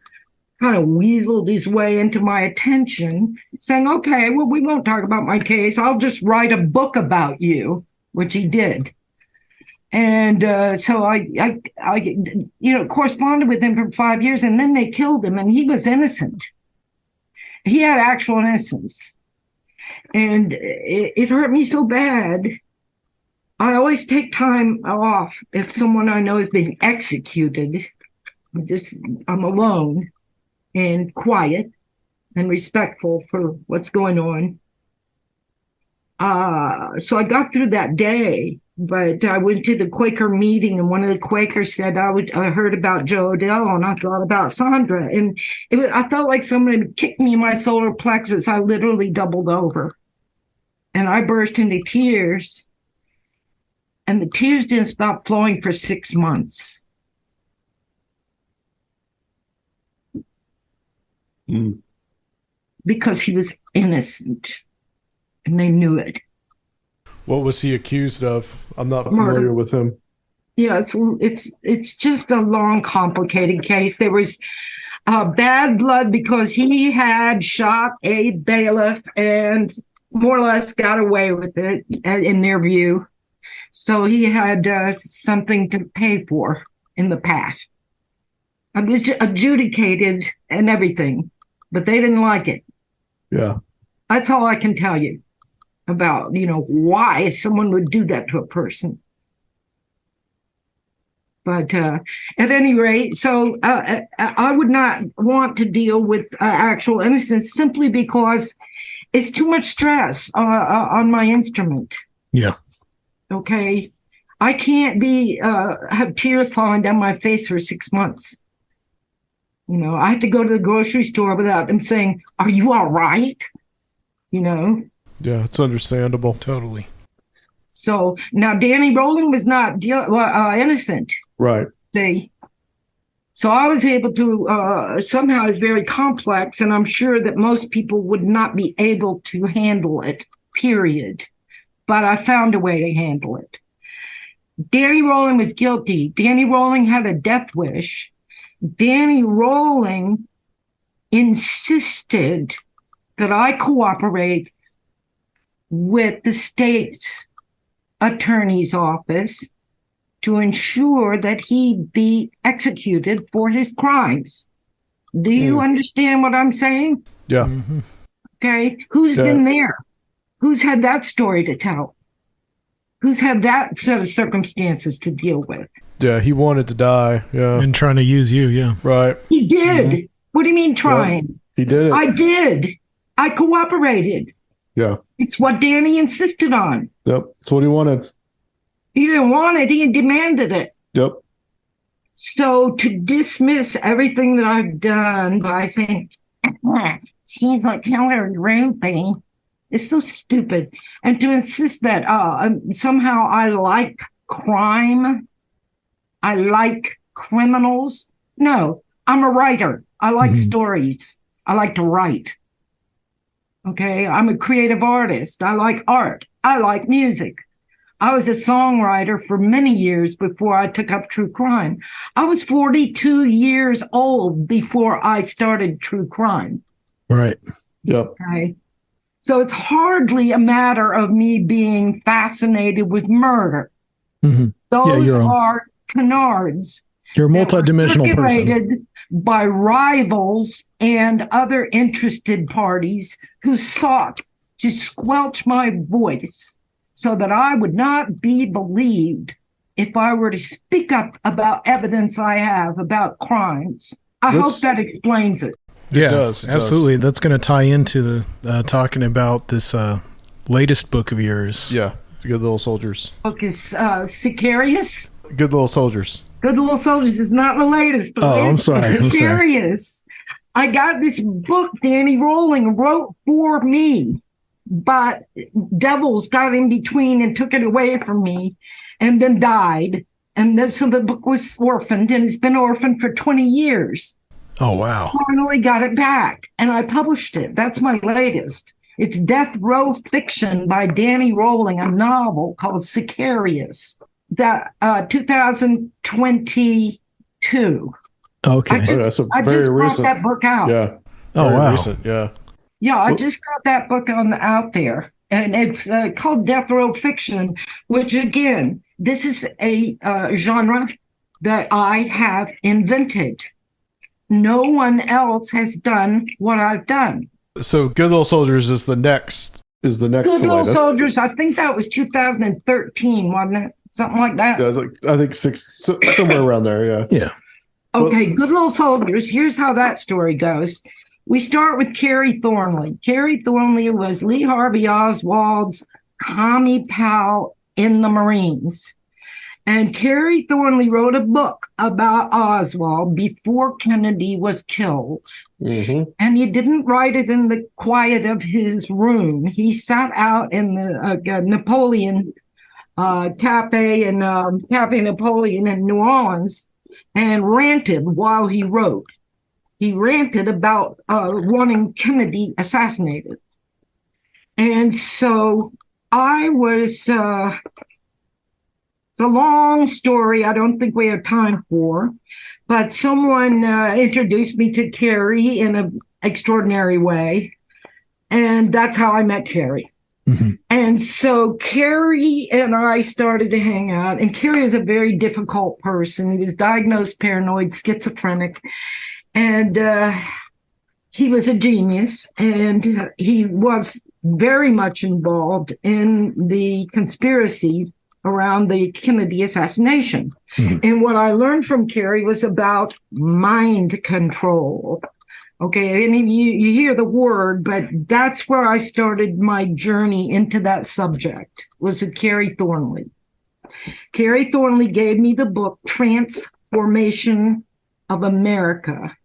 B: weaseled his way into my attention, saying, okay, well, we won't talk about my case. I'll just write a book about you. which he did. And so I corresponded with him for 5 years, and then they killed him, and he was innocent. He had actual innocence. And it hurt me so bad. I always take time off if someone I know is being executed. I'm alone and quiet and respectful for what's going on. So I got through that day, but I went to the Quaker meeting, and one of the Quakers said, I heard about Joe Odell, and I thought about Sandra. And I felt like somebody kicked me in my solar plexus. I literally doubled over. And I burst into tears. And the tears didn't stop flowing for 6 months. Because he was innocent. And they knew it.
A: What was he accused of? I'm not familiar
B: Murder.
A: with him.
B: Yeah, it's just a long, complicated case. There was bad blood because he had shot a bailiff and more or less got away with it in their view. So he had something to pay for in the past. It was adjudicated and everything, but they didn't like it.
A: Yeah.
B: That's all I can tell you about, why someone would do that to a person. But at any rate, so I would not want to deal with actual innocence simply because it's too much stress on my instrument.
C: Yeah.
B: Okay. I can't have tears falling down my face for 6 months. I had to go to the grocery store without them saying, "Are you all right?"
A: Yeah, it's understandable.
C: Totally.
B: So now Danny Rolling was not innocent.
A: Right.
B: See? So I was able to, somehow it's very complex, and I'm sure that most people would not be able to handle it, period. But I found a way to handle it. Danny Rolling was guilty. Danny Rolling had a death wish. Danny Rolling insisted that I cooperate with the state's attorney's office to ensure that he be executed for his crimes. Do you understand what I'm saying?
A: Yeah.
C: Mm-hmm.
B: Okay. Who's been there? Who's had that story to tell? Who's had that set of circumstances to deal with?
A: Yeah, he wanted to die. Yeah.
C: And trying to use you, yeah.
A: Right.
B: He did.
A: Mm-hmm.
B: What do you mean trying?
A: Yeah, he did it.
B: I did. I cooperated.
A: Yeah.
B: It's what Danny insisted on.
A: Yep. That's what he wanted.
B: He didn't want it. He demanded it.
A: Yep.
B: So to dismiss everything that I've done by saying, seems like Hillary Ruby, is so stupid. And to insist that somehow I like crime, I like criminals. No, I'm a writer. I like stories. I like to write. Okay, I'm a creative artist. I like art. I like music. I was a songwriter for many years before I took up true crime. I was 42 years old before I started true crime.
C: Right.
A: Yep.
B: Okay. So it's hardly a matter of me being fascinated with murder.
C: Mm-hmm.
B: Those are canards.
C: You're a multidimensional person.
B: By rivals and other interested parties who sought to squelch my voice so that I would not be believed if I were to speak up about evidence I have about crimes. I hope that explains it.
C: Yeah,
A: it does.
C: Absolutely. That's going to tie into the talking about this latest book of yours.
A: Yeah, Good Little Soldiers.
B: Book is Sicarius.
A: Good Little Soldiers.
B: Good Little Soldiers is not the latest.
C: I'm sorry.
B: Sicarius. I got this book Danny Rolling wrote for me, but devils got in between and took it away from me and then died. And then, so the book was orphaned, and it's been orphaned for 20 years.
C: Oh, wow.
B: Finally got it back, and I published it. That's my latest. It's Death Row Fiction by Danny Rolling, a novel called Sicarius. That 2022.
C: Okay.
B: I just brought that book out.
A: Yeah.
C: Oh, wow.
A: Recent. Yeah.
B: Yeah, I just got that book out there. and it's called death row fiction, which again, this is a genre that I have invented. No one else has done what I've done.
A: So Good Little Soldiers is the next
B: Good Little
A: latest.
B: Soldiers, I think that was 2013, wasn't it? Something like that.
A: Yeah, I think somewhere around there. Yeah.
C: Yeah.
B: Okay, Good Little Soldiers. Here's how that story goes. We start with Carrie Thornley. Carrie Thornley was Lee Harvey Oswald's commie pal in the Marines. And Carrie Thornley wrote a book about Oswald before Kennedy was killed.
A: Mm-hmm.
B: And he didn't write it in the quiet of his room. He sat out in the Napoleon Cafe and Cafe Napoleon in New Orleans and ranted while he wrote. He ranted about wanting Kennedy assassinated. And so I was, it's a long story. I don't think we have time for, but someone introduced me to Carrie in an extraordinary way. And that's how I met Carrie. Mm-hmm. And so Carrie and I started to hang out, and Carrie is a very difficult person. He was diagnosed paranoid schizophrenic, and he was a genius, and he was very much involved in the conspiracy around the Kennedy assassination. Mm-hmm. And what I learned from Carrie was about mind control. Okay, and you hear the word, but that's where I started my journey into that subject, was with Carrie Thornley. Carrie Thornley gave me the book Transformation of America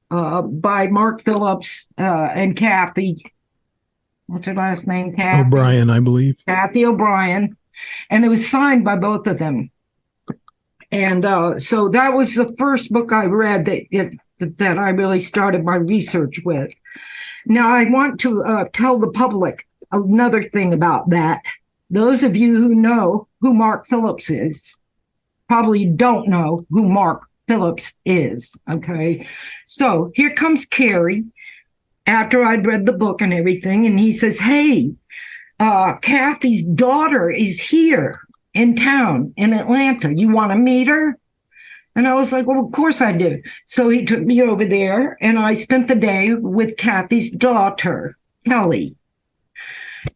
B: by Mark Phillips and Kathy. What's her last name? Kathy
C: O'Brien, I believe.
B: Kathy O'Brien. And it was signed by both of them. And so that was the first book I read that I really started my research with. Now, I want to tell the public another thing about that. Those of you who know who Mark Phillips is probably don't know who Mark Phillips is, okay? So here comes Carrie after I'd read the book and everything, and he says, hey, Kathy's daughter is here in town in Atlanta. You want to meet her? And I was like, well, of course I do. So he took me over there, and I spent the day with Kathy's daughter, Kelly.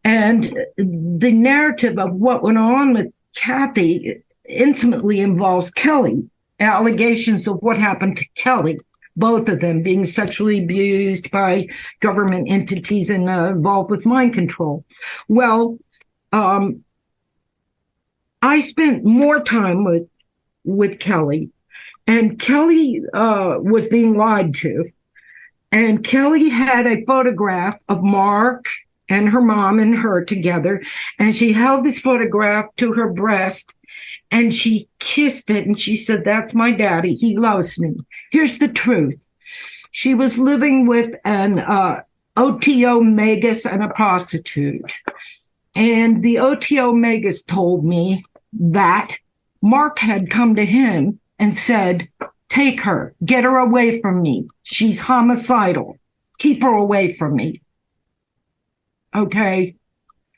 B: And the narrative of what went on with Kathy intimately involves Kelly, allegations of what happened to Kelly, both of them being sexually abused by government entities and involved with mind control. Well, I spent more time with Kelly. And Kelly was being lied to. And Kelly had a photograph of Mark and her mom and her together. And she held this photograph to her breast and she kissed it. And she said, that's my daddy. He loves me. Here's the truth. She was living with an OTO magus and a prostitute. And the OTO magus told me that Mark had come to him and said, take her, get her away from me. She's homicidal. Keep her away from me. Okay.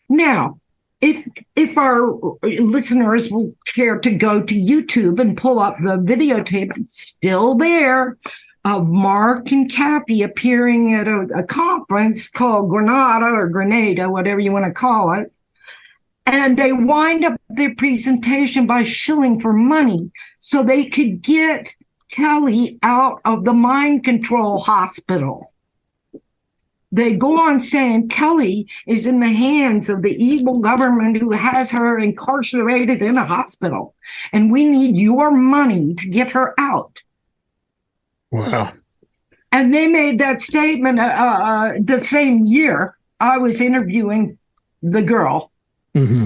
B: Now, if our listeners will care to go to YouTube and pull up the videotape, it's still there, of Mark and Kathy appearing at a conference called Grenada, whatever you want to call it. And they wind up their presentation by shilling for money so they could get Kelly out of the mind control hospital. They go on saying Kelly is in the hands of the evil government who has her incarcerated in a hospital, and we need your money to get her out.
A: Wow.
B: And they made that statement the same year I was interviewing the girl. Mm-hmm.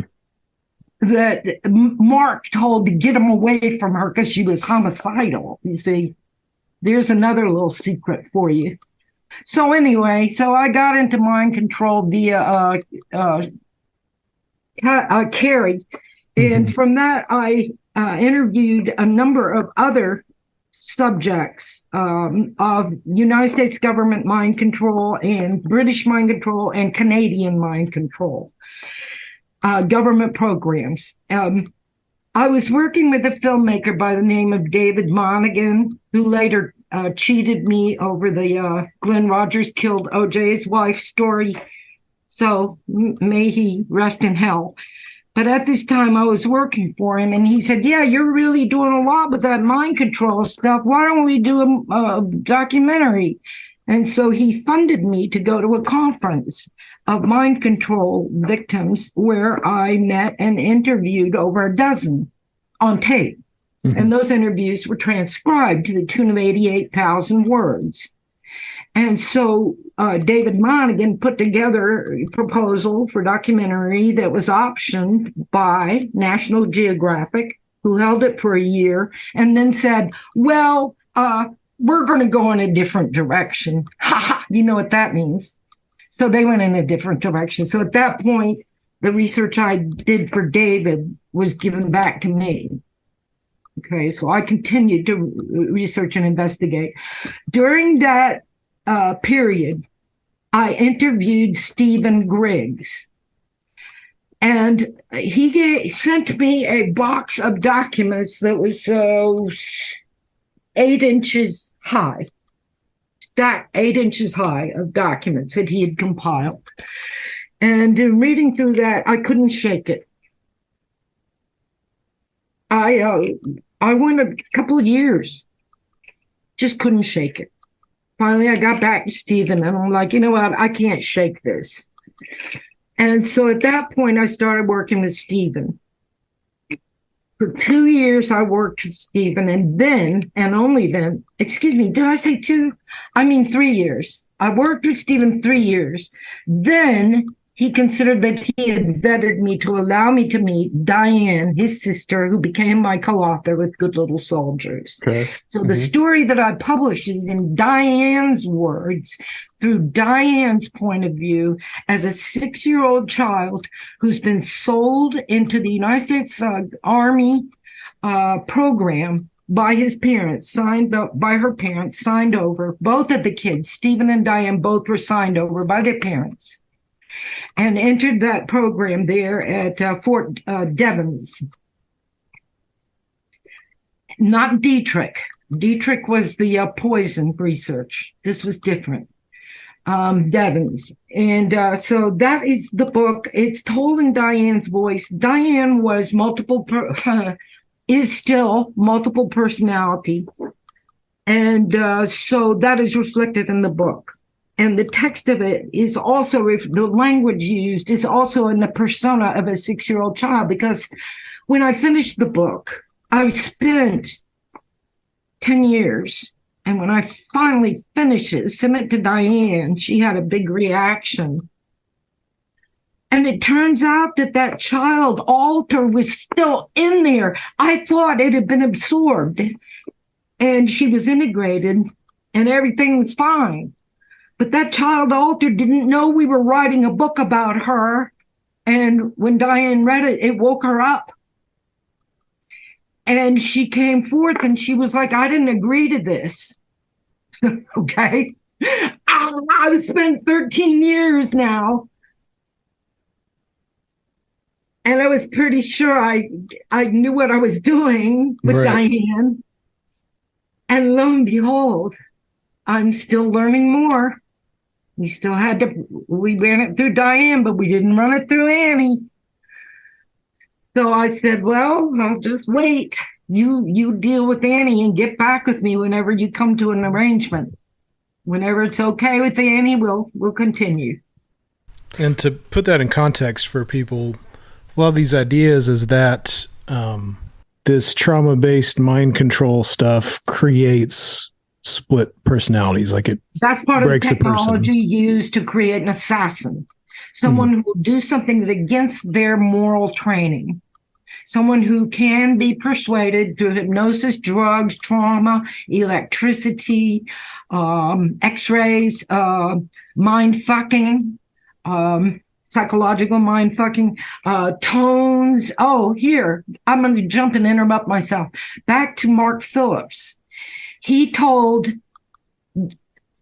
B: That Mark told to get him away from her because she was homicidal. You see, there's another little secret for you. So anyway, so I got into mind control via Carrie. And from that, I interviewed a number of other subjects of United States government mind control and British mind control and Canadian mind control government programs. I was working with a filmmaker by the name of David Monaghan, who later cheated me over the Glenn Rogers killed OJ's wife story. So may he rest in hell. But at this time, I was working for him, and he said, yeah, you're really doing a lot with that mind control stuff. Why don't we do a documentary? And so he funded me to go to a conference of mind control victims where I met and interviewed over a dozen on tape. Mm-hmm. And those interviews were transcribed to the tune of 88,000 words. And so David Monaghan put together a proposal for documentary that was optioned by National Geographic, who held it for a year, and then said, well, we're going to go in a different direction. Ha ha, you know what that means. So they went in a different direction. So at that point, the research I did for David was given back to me. Okay, so I continued to research and investigate. During that period, I interviewed Stephen Griggs, and he sent me a box of documents that was 8 inches high, stacked 8 inches high of documents that he had compiled. And in reading through that, I couldn't shake it. I went a couple of years, just couldn't shake it. Finally, I got back to Stephen, and I'm like, you know what? I can't shake this. And so at that point, I started working with Stephen. For 2 years, I worked with Stephen, and then, and only then, excuse me, did I say 2? I mean 3 years. I worked with Stephen 3 years. Then he considered that he had vetted me to allow me to meet Diane, his sister, who became my co-author with Good Little Soldiers. Okay. So the story that I publish is in Diane's words, through Diane's point of view, as a 6-year-old child who's been sold into the United States Army program by his parents, signed up by her parents, signed over. Both of the kids, Stephen and Diane, both were signed over by their parents, and entered that program there at Fort Devens. Not Dietrich. Dietrich was the poison research. This was different. Devens. And so that is the book. It's told in Diane's voice. Diane was is still multiple personality. And so that is reflected in the book. And the text of it is also, the language used is also in the persona of a 6-year-old child, because when I finished the book, I spent 10 years. And when I finally finished it, sent it to Diane, she had a big reaction. And it turns out that that child alter was still in there. I thought it had been absorbed and she was integrated and everything was fine. But that child alter didn't know we were writing a book about her. And when Diane read it, it woke her up. And she came forth and she was like, I didn't agree to this. Okay. I've spent 13 years now. And I was pretty sure I knew what I was doing with Diane. And lo and behold, I'm still learning more. We ran it through Diane, but we didn't run it through Annie. So I said, well, I'll just wait. You deal with Annie and get back with me whenever you come to an arrangement. Whenever it's okay with Annie, we'll continue.
C: And to put that in context for people, a lot of these ideas is that this trauma-based mind control stuff creates split personalities. Like
B: that's part of the technology used to create an assassin. Someone who will do something that against their moral training. Someone who can be persuaded through hypnosis, drugs, trauma, electricity, x-rays, mind fucking, psychological mind fucking, tones. Oh, here, I'm going to jump and interrupt myself. Back to Mark Phillips. he told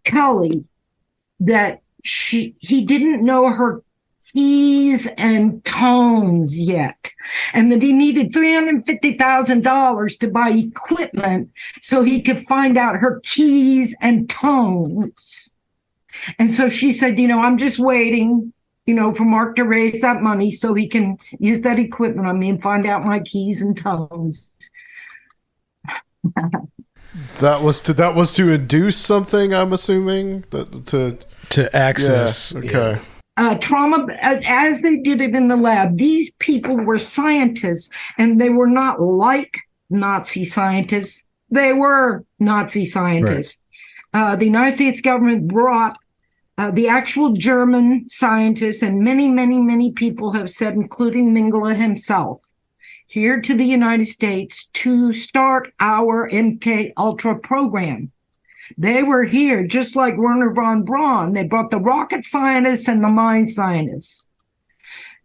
B: Kelly that he didn't know her keys and tones yet, and that he needed $350,000 to buy equipment so he could find out her keys and tones. And so she said, I'm just waiting, for Mark to raise that money so he can use that equipment on me and find out my keys and tones.
A: That was to induce something, I'm assuming, to
C: access.
A: Yeah, okay.
B: Trauma, as they did it in the lab, these people were scientists, and they were not like Nazi scientists. They were Nazi scientists. Right. The United States government brought the actual German scientists, and many, many, many people have said, including Mengele himself, here to the United States to start our MK Ultra program. They were here just like Werner von Braun. They brought the rocket scientists and the mind scientists.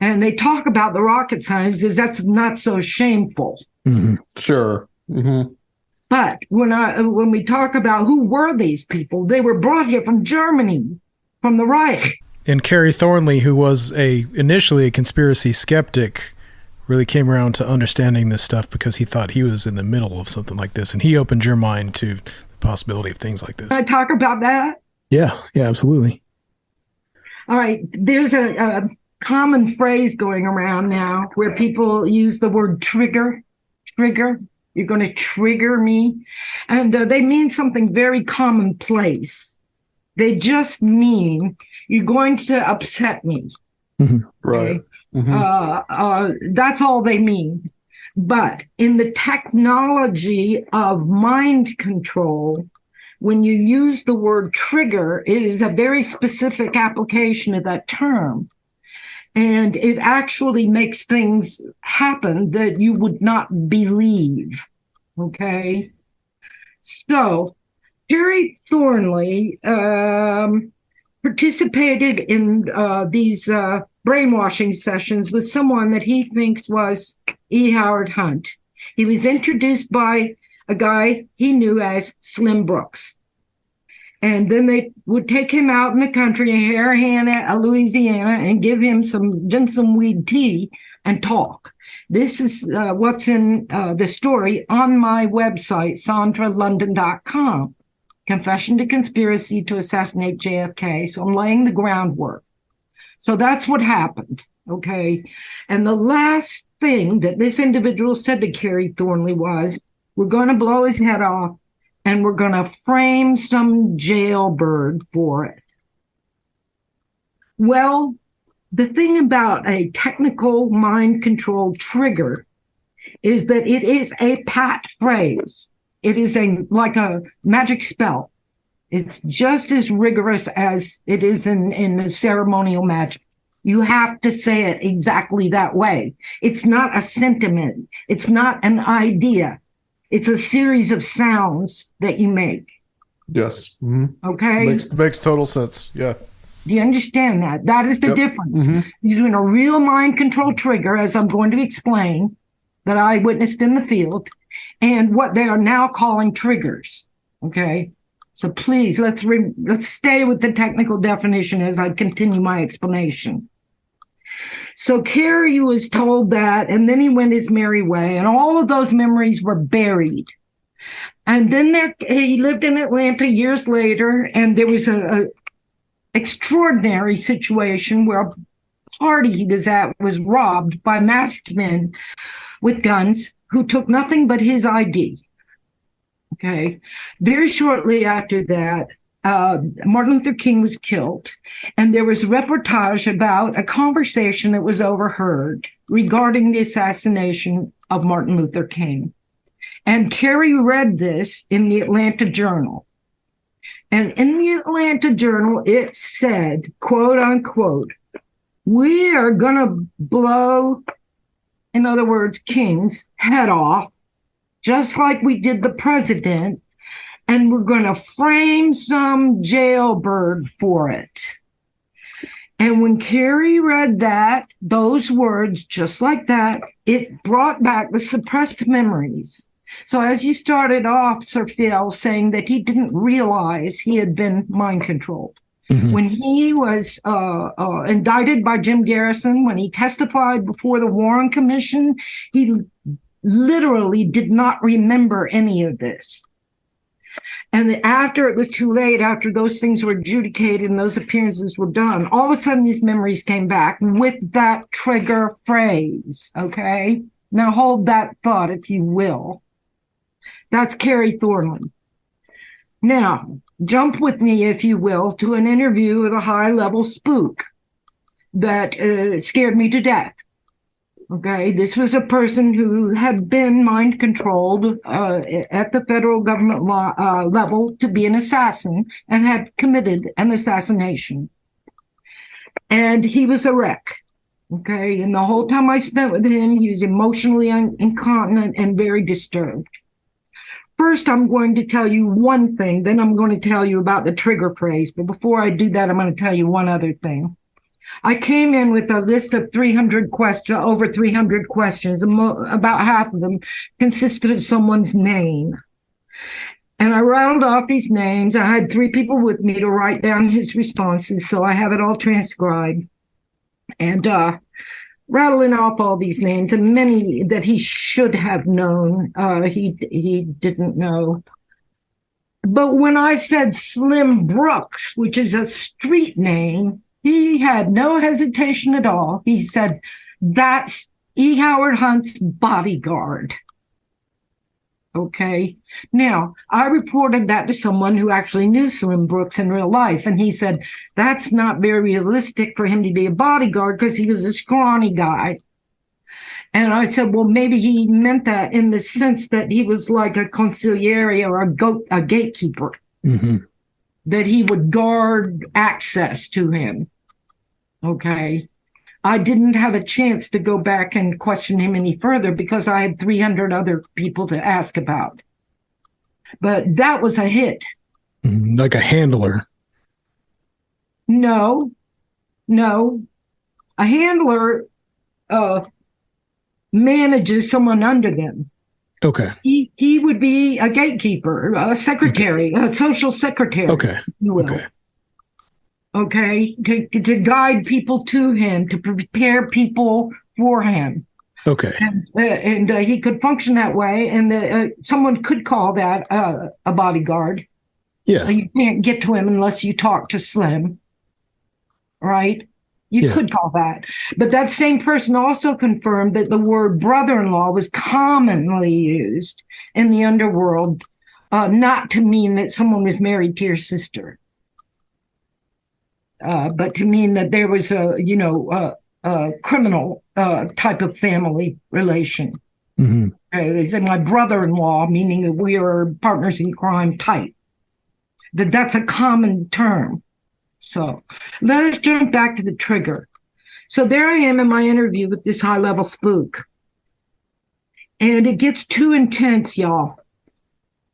B: And they talk about the rocket scientists because that's not so shameful.
A: Mm-hmm. Sure. Mm-hmm.
B: But when we talk about who were these people, they were brought here from Germany, from the Reich.
C: And Kerry Thornley, who was initially a conspiracy skeptic, really came around to understanding this stuff because he thought he was in the middle of something like this. And he opened your mind to the possibility of things like this.
B: Can I talk about that?
C: Yeah, absolutely.
B: All right. There's a common phrase going around now where people use the word trigger. You're going to trigger me. And they mean something very commonplace. They just mean you're going to upset me.
A: Mm-hmm. Right.
B: Okay? Mm-hmm. That's all they mean. But in the technology of mind control, when you use the word trigger, it is a very specific application of that term. And it actually makes things happen that you would not believe. Okay? So, Kerry Thornley participated in these brainwashing sessions with someone that he thinks was E. Howard Hunt. He was introduced by a guy he knew as Slim Brooks. And then they would take him out in the country, Hannah, Louisiana, and give him some ginseng weed tea and talk. This is what's in the story on my website, sandralondon.com. Confession to Conspiracy to Assassinate JFK. So I'm laying the groundwork. So that's what happened, okay? And the last thing that this individual said to Kerry Thornley was, we're going to blow his head off and we're going to frame some jailbird for it. Well, the thing about a technical mind control trigger is that it is a pat phrase. It is like a magic spell. It's just as rigorous as it is in ceremonial magic. You have to say it exactly that way. It's not a sentiment. It's not an idea. It's a series of sounds that you make.
A: Yes. Mm-hmm.
B: Okay?
A: Makes total sense. Yeah.
B: Do you understand that? That is the difference. Mm-hmm. You're doing a real mind control trigger, as I'm going to explain, that I witnessed in the field, and what they are now calling triggers. Okay? So please, let's stay with the technical definition as I continue my explanation. So Kerry was told that, and then he went his merry way, and all of those memories were buried. And then he lived in Atlanta years later, and there was a extraordinary situation where a party he was at was robbed by masked men with guns who took nothing but his ID. Okay. Very shortly after that, Martin Luther King was killed, and there was a reportage about a conversation that was overheard regarding the assassination of Martin Luther King. And Kerry read this in the Atlanta Journal. And in the Atlanta Journal, it said, quote unquote, we are going to blow, in other words, King's head off, just like we did the president, and we're going to frame some jailbird for it. And when Kerry read those words, just like that, it brought back the suppressed memories So as you started off, Sir Phil, saying that he didn't realize he had been mind controlled. Mm-hmm. When he was indicted by Jim Garrison, when he testified before the Warren Commission, he literally did not remember any of this. And after it was too late, after those things were adjudicated and those appearances were done, all of a sudden these memories came back with that trigger phrase, okay? Now hold that thought, if you will. That's Carrie Thornley. Now, jump with me, if you will, to an interview with a high-level spook that scared me to death. Okay, this was a person who had been mind-controlled at the federal government level to be an assassin and had committed an assassination. And he was a wreck. Okay, and the whole time I spent with him, he was emotionally incontinent and very disturbed. First, I'm going to tell you one thing, then I'm going to tell you about the trigger phrase. But before I do that, I'm going to tell you one other thing. I came in with a list of 300 questions, over 300 questions. About half of them consisted of someone's name. And I rattled off these names. I had 3 people with me to write down his responses, so I have it all transcribed. And rattling off all these names, and many that he should have known, he didn't know. But when I said Slim Brooks, which is a street name, he had no hesitation at all. He said, "That's E. Howard Hunt's bodyguard." Okay. Now, I reported that to someone who actually knew Slim Brooks in real life, and he said, that's not very realistic for him to be a bodyguard because he was a scrawny guy. And I said, well, maybe he meant that in the sense that he was like a consigliere or a gatekeeper, mm-hmm. that he would guard access to him. Okay. I didn't have a chance to go back and question him any further because I had 300 other people to ask about. But that was a hit.
C: Like a handler.
B: No. A handler manages someone under them.
C: Okay.
B: He would be a gatekeeper, a secretary, okay. A social secretary.
C: Okay.
B: Okay, to guide people to him, to prepare people for him.
C: Okay.
B: And he could function that way, and someone could call that a bodyguard.
C: Yeah.
B: You can't get to him unless you talk to Slim, right? You could call that. But that same person also confirmed that the word brother-in-law was commonly used in the underworld, not to mean that someone was married to your sister. But to mean that there was a criminal type of family relation. Mm-hmm. They said my brother-in-law, meaning that we are partners in crime type. That's a common term. So let us jump back to the trigger. So there I am in my interview with this high-level spook. And it gets too intense, y'all.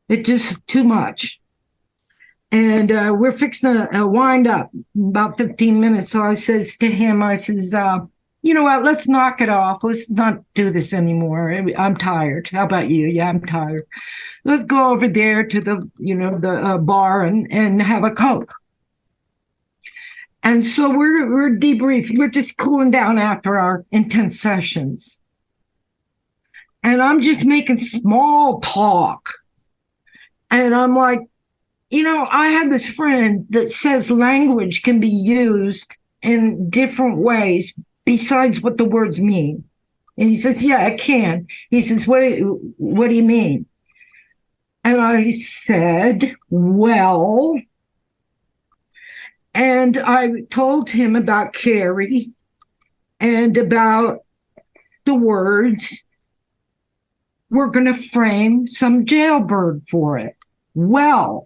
B: It's just too much. And we're fixing to wind up about 15 minutes. So I says to him, you know what, let's knock it off. Let's not do this anymore. I'm tired. How about you? Yeah, I'm tired. Let's go over there to the bar and have a Coke. And so we're debriefing. We're just cooling down after our intense sessions. And I'm just making small talk. And I'm like, I have this friend that says language can be used in different ways besides what the words mean. And he says, yeah, it can. He says, what do you mean? And I said, well, and I told him about Carrie and about the words. We're going to frame some jailbird for it. Well,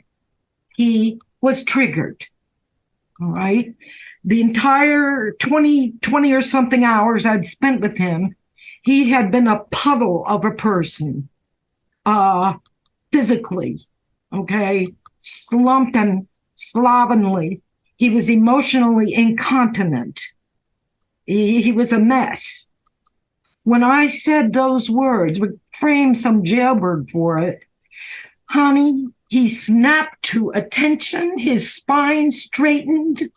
B: he was triggered. All right. The entire 20 or something hours I'd spent with him, he had been a puddle of a person, physically, okay, slumped and slovenly. He was emotionally incontinent. He was a mess. when I said those words, we framed some jailbird for it, honey, he snapped to attention, his spine straightened,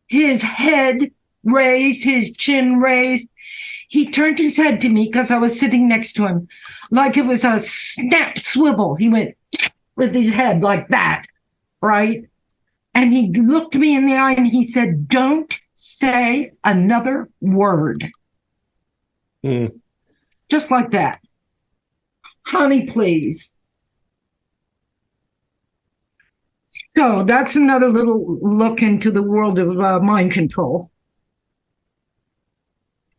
B: his head raised, his chin raised. He turned his head to me because I was sitting next to him, like it was a snap swivel. He went with his head like that, right? And he looked me in the eye and he said, don't say another word. Just like that. Honey, please. So that's another little look into the world of mind control.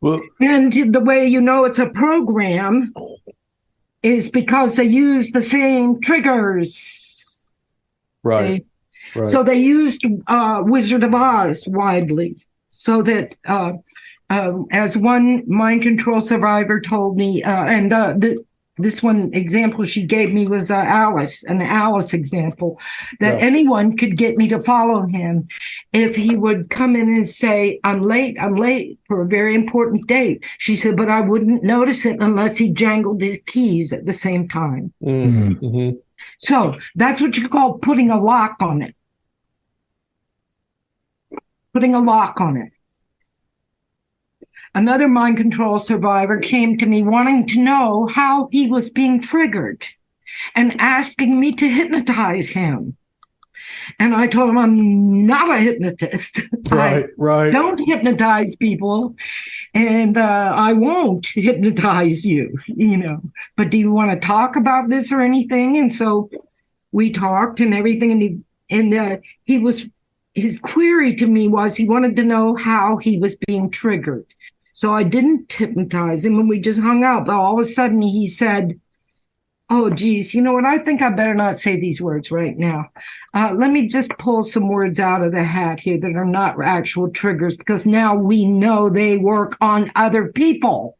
A: Well,
B: and the way you know it's a program is because they use the same triggers.
A: right.
B: See? So they used Wizard of Oz widely, so that as one mind control survivor told me, this one example she gave me was an Alice example, that anyone could get me to follow him if he would come in and say, I'm late for a very important date. She said, but I wouldn't notice it unless he jangled his keys at the same time.
A: Mm-hmm.
B: So that's what you call putting a lock on it. Putting a lock on it. Another mind control survivor came to me wanting to know how he was being triggered and asking me to hypnotize him. And I told him, I'm not a hypnotist.
A: Right.
B: I don't hypnotize people, and I won't hypnotize you, But do you want to talk about this or anything? And so we talked and everything, and his query to me was he wanted to know how he was being triggered. So I didn't hypnotize him, and we just hung out. But all of a sudden he said, oh, geez, you know what? I think I better not say these words right now. Let me just pull some words out of the hat here that are not actual triggers, because now we know they work on other people,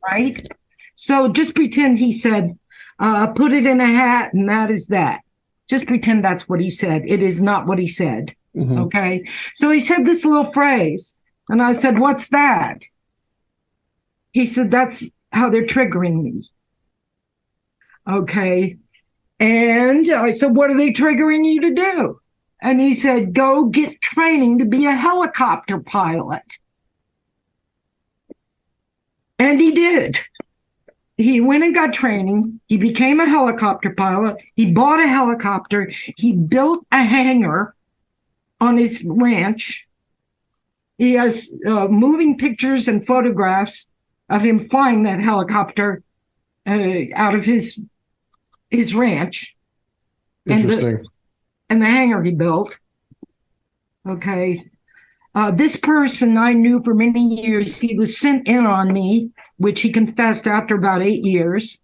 B: right? So just pretend he said, put it in a hat, and that is that. Just pretend that's what he said. It is not what he said, okay? So he said this little phrase, and I said, what's that? He said, that's how they're triggering me. Okay. And I said, what are they triggering you to do? And he said, go get training to be a helicopter pilot. And he did. He went and got training. He became a helicopter pilot. He bought a helicopter. He built a hangar on his ranch. He has moving pictures and photographs of him flying that helicopter out of his ranch.
A: Interesting.
B: And the hangar he built. Okay. This person I knew for many years. He was sent in on me, which he confessed after about 8 years.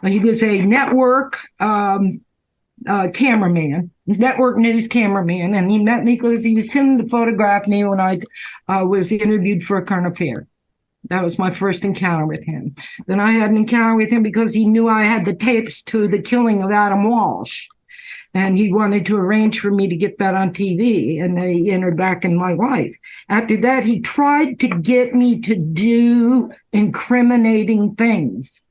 B: He was a network cameraman, network news cameraman, and he met me because he was sending to photograph me when I was interviewed for a current affair. That was my first encounter with him. Then I had an encounter with him because he knew I had the tapes to the killing of Adam Walsh. And he wanted to arrange for me to get that on TV. And they entered back in my life. After that, he tried to get me to do incriminating things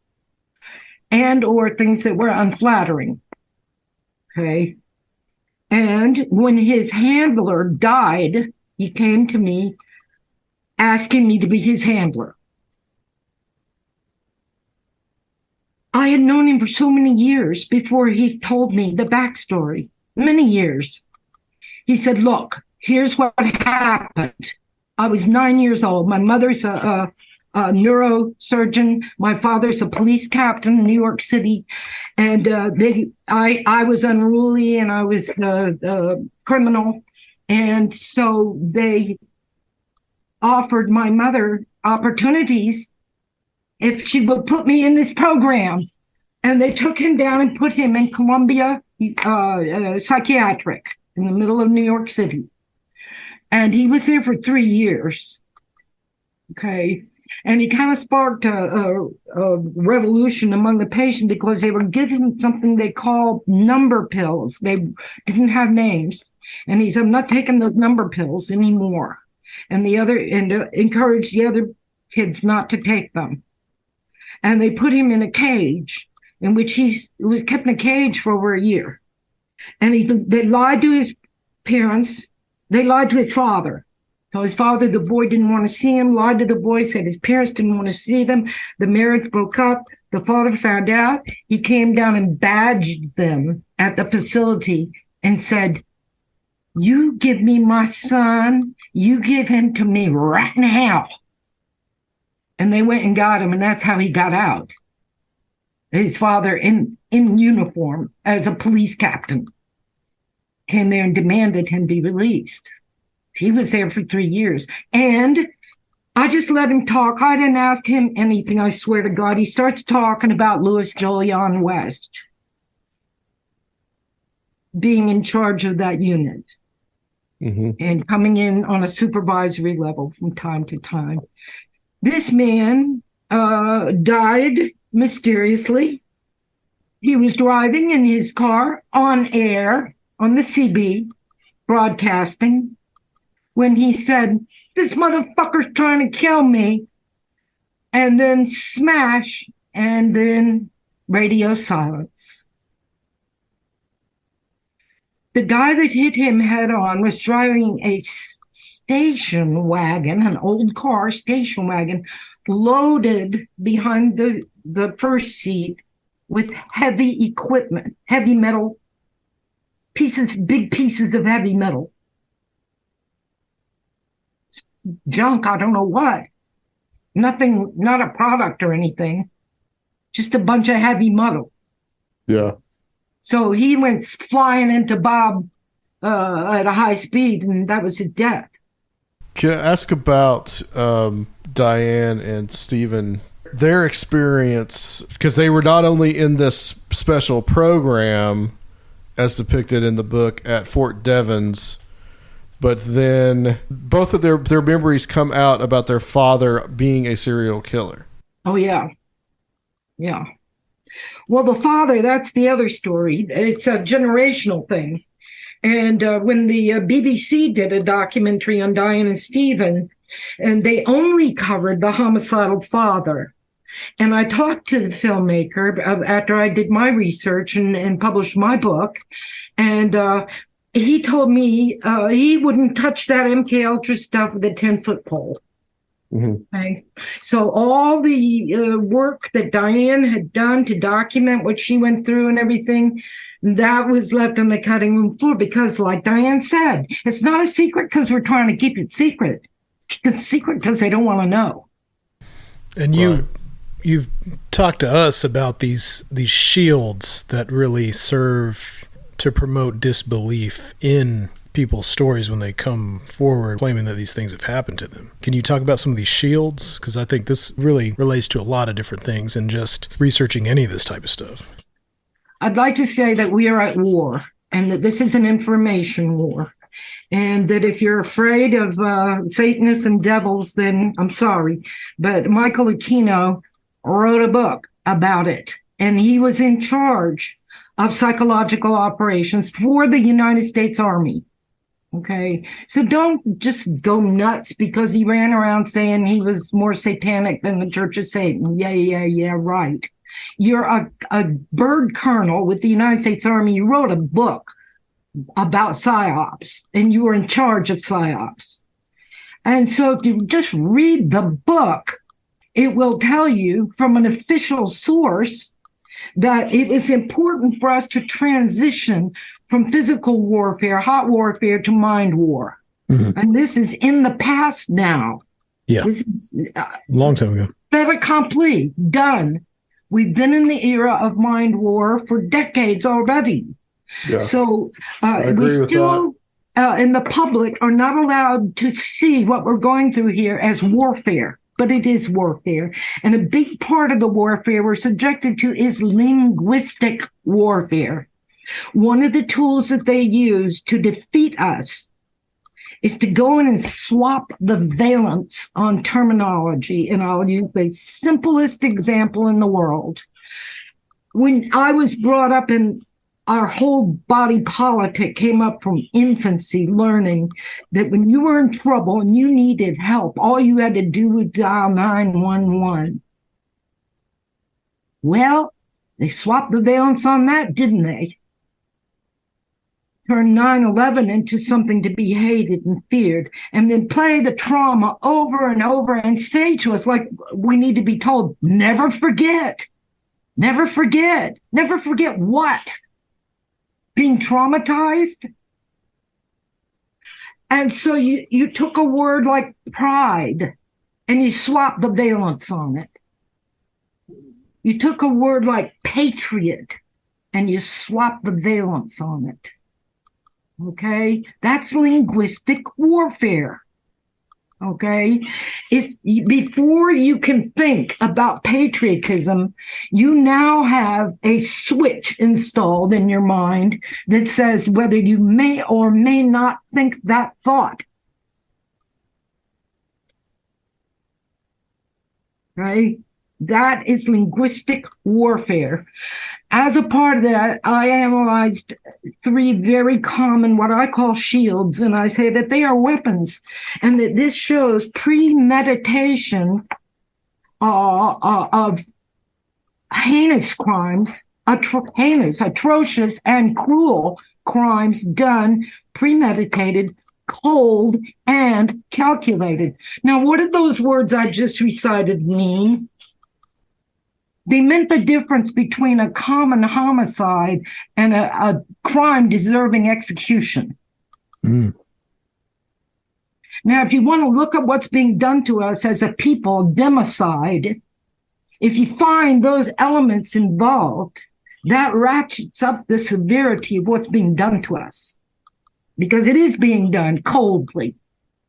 B: and or things that were unflattering. Okay. And when his handler died, he came to me asking me to be his handler. I had known him for so many years before he told me the backstory. Many years. He said, look, here's what happened. I was 9 years old. My mother's a neurosurgeon. My father's a police captain in New York City. And I was unruly and I was a criminal. And so they offered my mother opportunities if she would put me in this program. And they took him down and put him in Columbia Psychiatric in the middle of New York City. And he was there for 3 years. Okay. And he kind of sparked a revolution among the patient because they were giving something they called number pills. They didn't have names. And he said, I'm not taking those number pills anymore. And encouraged the other kids not to take them. And they put him in a cage in which he was kept in a cage for over a year. And they lied to his parents. They lied to his father. So his father, the boy didn't want to see him, lied to the boy, said his parents didn't want to see them. The marriage broke up. The father found out. He came down and badged them at the facility and said, "You give me my son, you give him to me right now." And they went and got him, and that's how he got out. His father in uniform as a police captain came there and demanded him be released. He was there for 3 years. And I just let him talk. I didn't ask him anything, I swear to God. He starts talking about Louis Jolion West being in charge of that unit and coming in on a supervisory level from time to time. This man died mysteriously. He was driving in his car on air on the CB broadcasting when he said, "This motherfucker's trying to kill me," and then smash, and then radio silence. The guy that hit him head on was driving a station wagon, an old car station wagon, loaded behind the first seat with heavy equipment, heavy metal pieces, big pieces of heavy metal. Junk, I don't know what. Nothing, not a product or anything. Just a bunch of heavy metal.
A: Yeah.
B: So he went flying into Bob at a high speed, and that was his death.
A: Can I ask about Diane and Stephen, their experience, because they were not only in this special program as depicted in the book at Fort Devens, but then both of their memories come out about their father being a serial killer.
B: Oh, yeah. Yeah. Well, the father, that's the other story. It's a generational thing. And when the BBC did a documentary on Diane and Stephen, and they only covered the homicidal father. And I talked to the filmmaker after I did my research and published my book. And he told me he wouldn't touch that MK Ultra stuff with a 10-foot pole. Okay. So all the work that Diane had done to document what she went through and everything, that was left on the cutting room floor because, like Diane said, it's not a secret because we're trying to keep it secret. It's secret because they don't want to know.
C: And you've talked to us about these shields that really serve to promote disbelief in people's stories when they come forward claiming that these things have happened to them. Can you talk about some of these shields? Because I think this really relates to a lot of different things and just researching any of this type of stuff.
B: I'd like to say that we are at war and that this is an information war. And that if you're afraid of Satanists and devils, then I'm sorry. But Michael Aquino wrote a book about it. And he was in charge of psychological operations for the United States Army. Okay, so don't just go nuts because he ran around saying he was more satanic than the Church of Satan. Yeah, right. You're a bird colonel with the United States Army. You wrote a book about PSYOPs, and you were in charge of PSYOPs. And so if you just read the book, it will tell you from an official source that it is important for us to transition from physical warfare, hot warfare, to mind war. And this is in the past now.
C: Yeah.
B: This is
C: long time ago.
B: Fait accompli, done. We've been in the era of mind war for decades already.
A: Yeah.
B: So
A: agree
B: we
A: with
B: still, in the public, are not allowed to see what we're going through here as warfare. But it is warfare. And a big part of the warfare we're subjected to is linguistic warfare. One of the tools that they use to defeat us is to go in and swap the valence on terminology. And I'll use the simplest example in the world. When I was brought up in our whole body politic came up from infancy, learning that when you were in trouble and you needed help, all you had to do was dial 911. Well, they swapped the valence on that, didn't they? Turn 9/11 into something to be hated and feared, and then play the trauma over and over and say to us, like we need to be told, never forget, never forget, never forget what? Being traumatized? And so you took a word like pride and you swapped the valence on it. You took a word like patriot and you swapped the valence on it. Okay, that's linguistic warfare. Okay, before you can think about patriotism, you now have a switch installed in your mind that says whether you may or may not think that thought. Right? That is linguistic warfare. As a part of that, I analyzed 3 very common, what I call shields, and I say that they are weapons, and that this shows premeditation of heinous crimes, atrocious, and cruel crimes done, premeditated, cold, and calculated. Now, what did those words I just recited mean? They meant the difference between a common homicide and a crime deserving execution. Mm. Now, if you want to look at what's being done to us as a people, democide, if you find those elements involved, that ratchets up the severity of what's being done to us. Because it is being done coldly,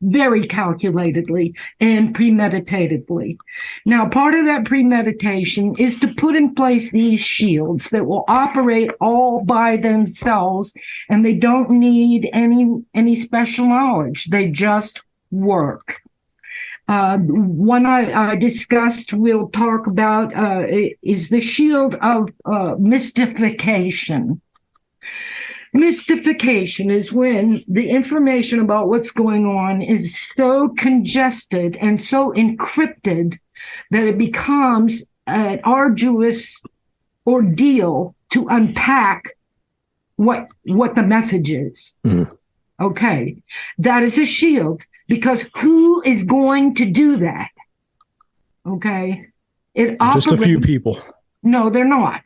B: very calculatedly, and premeditatedly. Now, part of that premeditation is to put in place these shields that will operate all by themselves, and they don't need any special knowledge. They just work. One I discussed, we'll talk about, is the shield of mystification. Mystification is when the information about what's going on is so congested and so encrypted that it becomes an arduous ordeal to unpack what the message is. Mm. Okay, that is a shield, because who is going to do that? Okay,
C: just a few people.
B: No, they're not.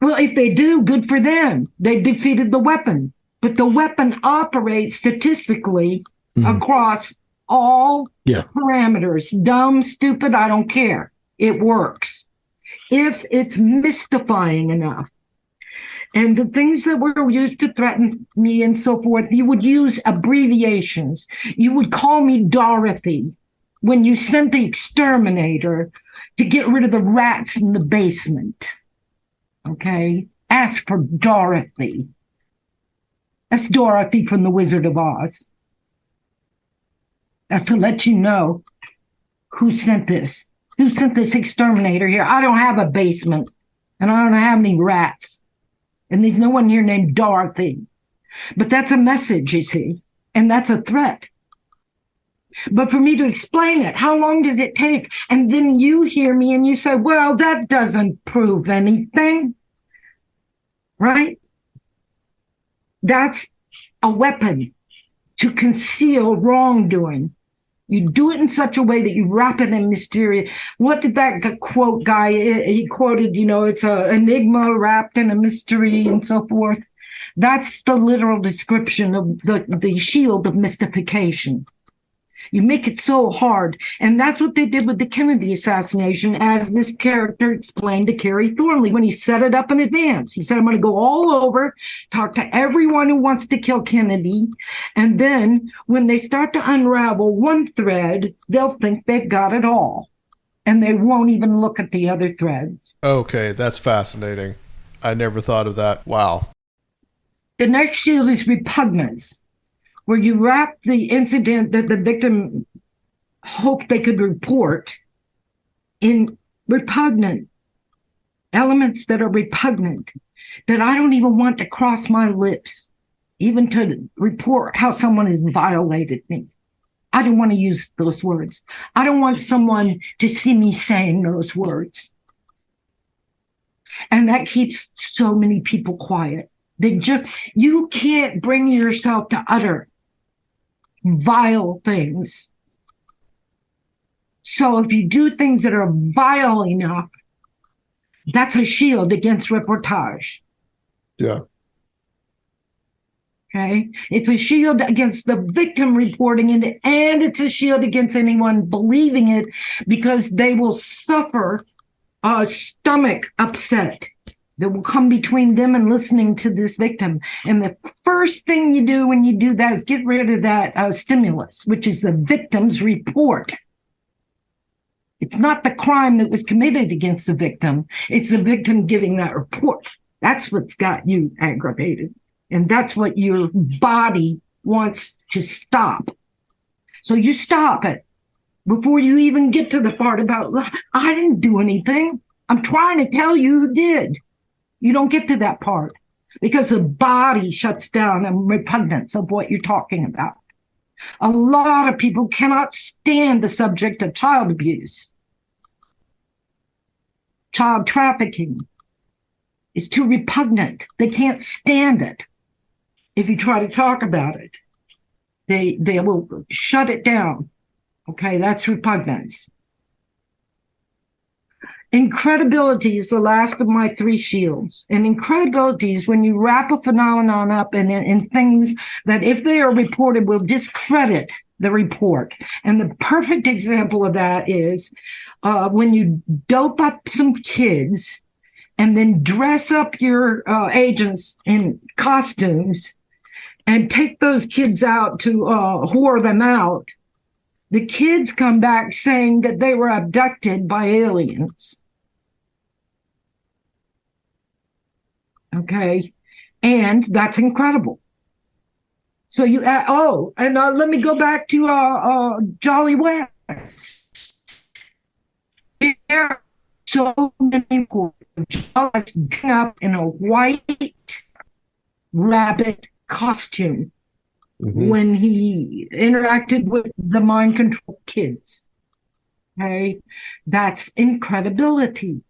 B: Well, if they do, good for them. They defeated the weapon. But the weapon operates statistically across all parameters. Dumb, stupid, I don't care. It works. If it's mystifying enough. And the things that were used to threaten me and so forth, you would use abbreviations. You would call me Dorothy when you sent the exterminator to get rid of the rats in the basement. Okay, ask for Dorothy. That's Dorothy from The Wizard of Oz. That's to let you know who sent this. Who sent this exterminator here? I don't have a basement, and I don't have any rats. And there's no one here named Dorothy. But that's a message, you see, and that's a threat. But for me to explain it, how long does it take? And then you hear me and you say, well, that doesn't prove anything, right? That's a weapon to conceal wrongdoing. You do it in such a way that you wrap it in mysterious. What did that quote guy, he quoted, it's an enigma wrapped in a mystery and so forth. That's the literal description of the shield of mystification. You make it so hard. And that's what they did with the Kennedy assassination, as this character explained to Kerry Thornley when he set it up in advance. He said, I'm going to go all over, talk to everyone who wants to kill Kennedy. And then when they start to unravel one thread, they'll think they've got it all. And they won't even look at the other threads.
A: Okay, that's fascinating. I never thought of that. Wow.
B: The next shield is repugnance, where you wrap the incident that the victim hoped they could report in repugnant elements that are repugnant. that I don't even want to cross my lips, even to report how someone has violated me. I don't want to use those words. I don't want someone to see me saying those words. And that keeps so many people quiet. You can't bring yourself to utter vile things. So if you do things that are vile enough, that's a shield against reportage.
A: Yeah.
B: Okay. It's a shield against the victim reporting it, and it's a shield against anyone believing it, because they will suffer a stomach upset that will come between them and listening to this victim. And the first thing you do when you do that is get rid of that stimulus, which is the victim's report. It's not the crime that was committed against the victim. It's the victim giving that report. That's what's got you aggravated. And that's what your body wants to stop. So you stop it before you even get to the part about, I didn't do anything. I'm trying to tell you who did. You don't get to that part because the body shuts down in repugnance of what you're talking about. A lot of people cannot stand the subject of child abuse. Child trafficking is too repugnant. They can't stand it. If you try to talk about it, they will shut it down. Okay, that's repugnance. Incredibility is the last of my three shields. And incredibility is when you wrap a phenomenon up in things that, if they are reported, will discredit the report. And the perfect example of that is when you dope up some kids and then dress up your agents in costumes and take those kids out to whore them out. The kids come back saying that they were abducted by aliens. Okay. And that's incredible. So you, let me go back to Jolly West. There are so many Jolly's up in a white rabbit costume when he interacted with the mind control kids. Okay, that's incredibility.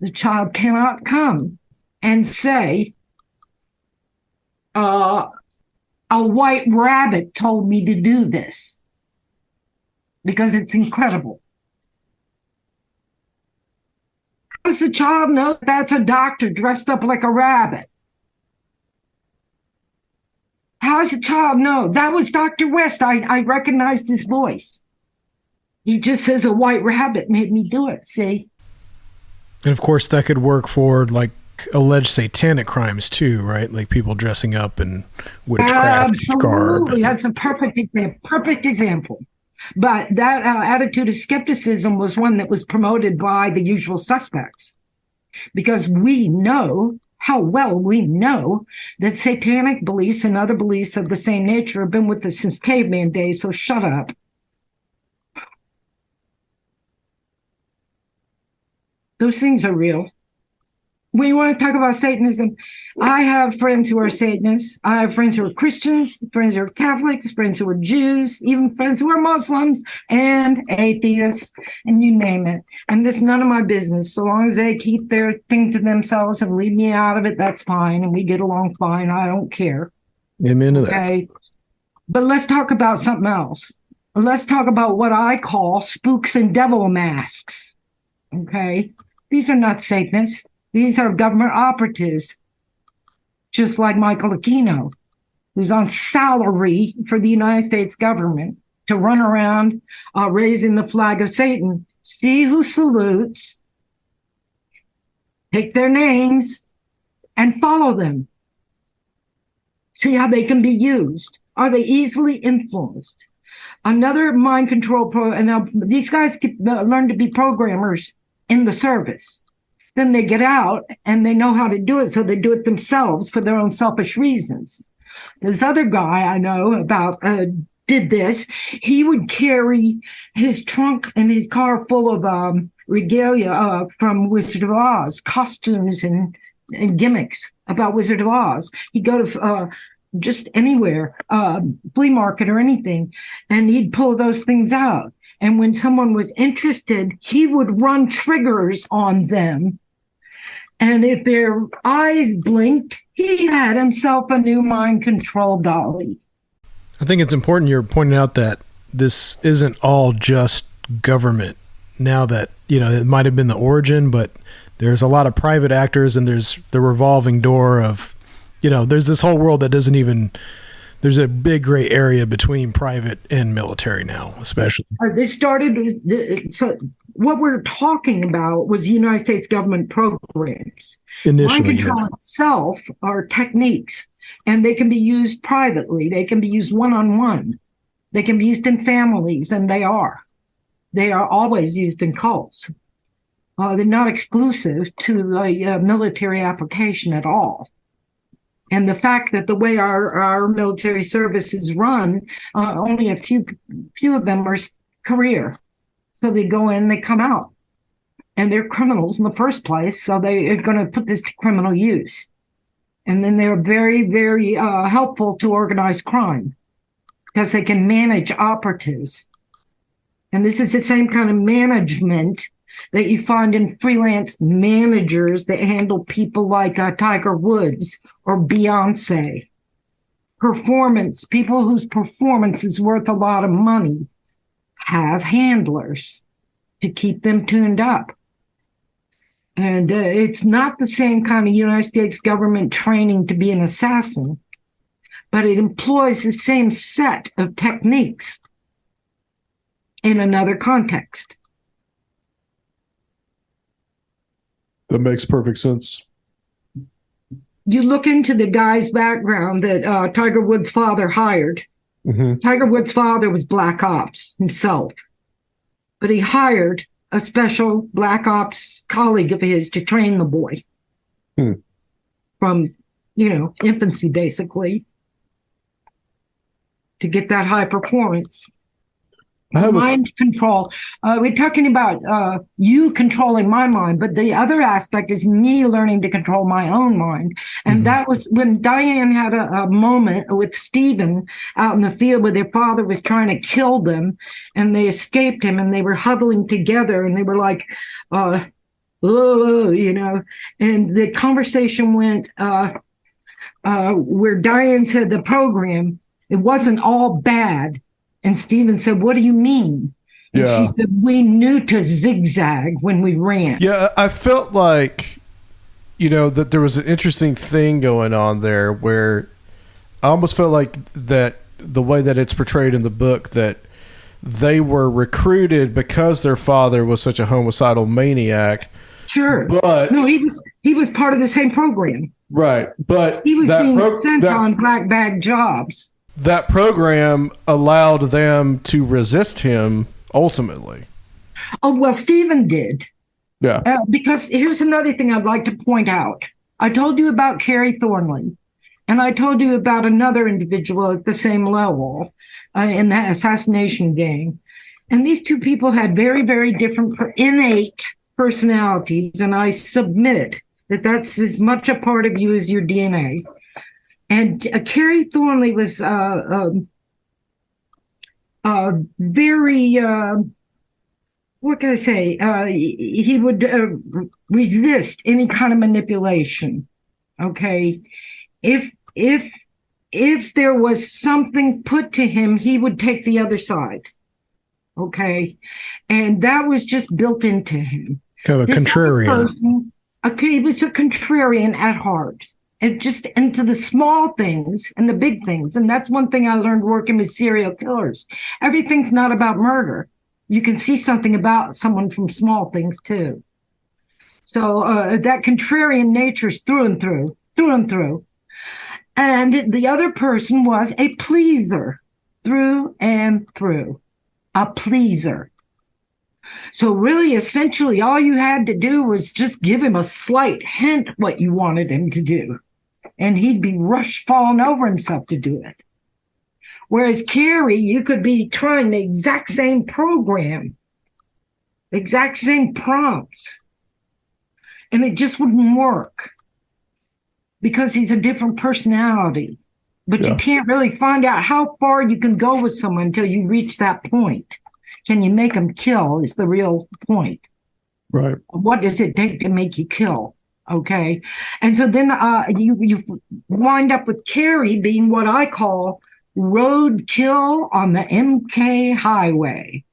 B: The child cannot come and say, a white rabbit told me to do this, because it's incredible. How does the child know that's a doctor dressed up like a rabbit? How does the child know? That was Dr. West. I recognized his voice. He just says a white rabbit made me do it, see?
C: And of course, that could work for like alleged satanic crimes too, right? Like people dressing up in witchcraft garb.
B: Absolutely. That's a perfect example. But that attitude of skepticism was one that was promoted by the usual suspects, because we know how well we know that satanic beliefs and other beliefs of the same nature have been with us since caveman days, so shut up. Those things are real. When you want to talk about Satanism, I have friends who are Satanists. I have friends who are Christians, friends who are Catholics, friends who are Jews, even friends who are Muslims and atheists, and you name it. And it's none of my business. So long as they keep their thing to themselves and leave me out of it, that's fine. And we get along fine. I don't care.
A: Amen to that.
B: Okay. But let's talk about something else. Let's talk about what I call spooks and devil masks. Okay. These are not Satanists. These are government operatives, just like Michael Aquino, who's on salary for the United States government to run around raising the flag of Satan. See who salutes, take their names, and follow them. See how they can be used. Are they easily influenced? Another mind control and now these guys learn to be programmers in the service. Then they get out and they know how to do it, so they do it themselves for their own selfish reasons. This other guy I know about did this. He would carry his trunk and his car full of regalia from Wizard of Oz, costumes and gimmicks about Wizard of Oz. He'd go to just anywhere, flea market or anything, and he'd pull those things out. And when someone was interested, he would run triggers on them. And if their eyes blinked, he had himself a new mind control dolly.
C: I think it's important you're pointing out that this isn't all just government. Now that, it might have been the origin, but there's a lot of private actors, and there's the revolving door of, there's this whole world that doesn't even, there's a big gray area between private and military now, especially.
B: They started, so what we're talking about was United States government programs.
C: Initially,
B: mind control itself are techniques, and they can be used privately. They can be used one-on-one. They can be used in families, and they are. They are always used in cults. They're not exclusive to a military application at all. And the fact that the way our military service is run, only a few of them are career. So they go in, they come out. And they're criminals in the first place, so they are going to put this to criminal use. And then they're very, very helpful to organized crime because they can manage operatives. And this is the same kind of management that you find in freelance managers that handle people like Tiger Woods or Beyonce. People whose performance is worth a lot of money have handlers to keep them tuned up. And it's not the same kind of United States government training to be an assassin, but it employs the same set of techniques in another context.
A: That makes perfect sense.
B: You look into the guy's background that Tiger Woods' father hired.
A: Mm-hmm.
B: Tiger Woods' father was Black Ops himself, but he hired a special Black Ops colleague of his to train the boy from, infancy, basically, to get that high performance. Mind control. We're talking about you controlling my mind, but the other aspect is me learning to control my own mind. And that was when Diane had a moment with Stephen out in the field where their father was trying to kill them, and they escaped him, and they were huddling together, and they were like, and the conversation went where Diane said the program, it wasn't all bad. And Stephen said, "What do you mean?" And she said, "We knew to zigzag when we ran."
A: Yeah, I felt like, that there was an interesting thing going on there where I almost felt like that the way that it's portrayed in the book, that they were recruited because their father was such a homicidal maniac.
B: Sure.
A: But
B: no, he was part of the same program.
A: Right. But
B: he was being sent on black bag jobs.
A: That program allowed them to resist him ultimately.
B: Oh, well, Stephen did.
A: Yeah.
B: Because here's another thing I'd like to point out. I told you about Carrie Thornley, and I told you about another individual at the same level in that assassination gang. And these two people had very, very different innate personalities, and I submit that that's as much a part of you as your DNA. And Carrie Thornley was very, what can I say? He would resist any kind of manipulation. Okay, if there was something put to him, he would take the other side. Okay, and that was just built into him.
C: Kind of a contrarian.
B: He was a contrarian at heart. And just into the small things and the big things. And that's one thing I learned working with serial killers. Everything's not about murder. You can see something about someone from small things too. So that contrarian nature's through and through. And the other person was a pleaser through and through. A pleaser. So really, essentially, all you had to do was just give him a slight hint what you wanted him to do. And he'd be falling over himself to do it. Whereas Carrie, you could be trying the exact same program, exact same prompts, and it just wouldn't work. because he's a different personality. But
A: Yeah.
B: you can't really find out how far you can go with someone until you reach that point. Can you make them kill is the real point.
A: Right.
B: What does it take to make you kill? Okay. And so then you wind up with Carrie being what I call roadkill on the MK highway.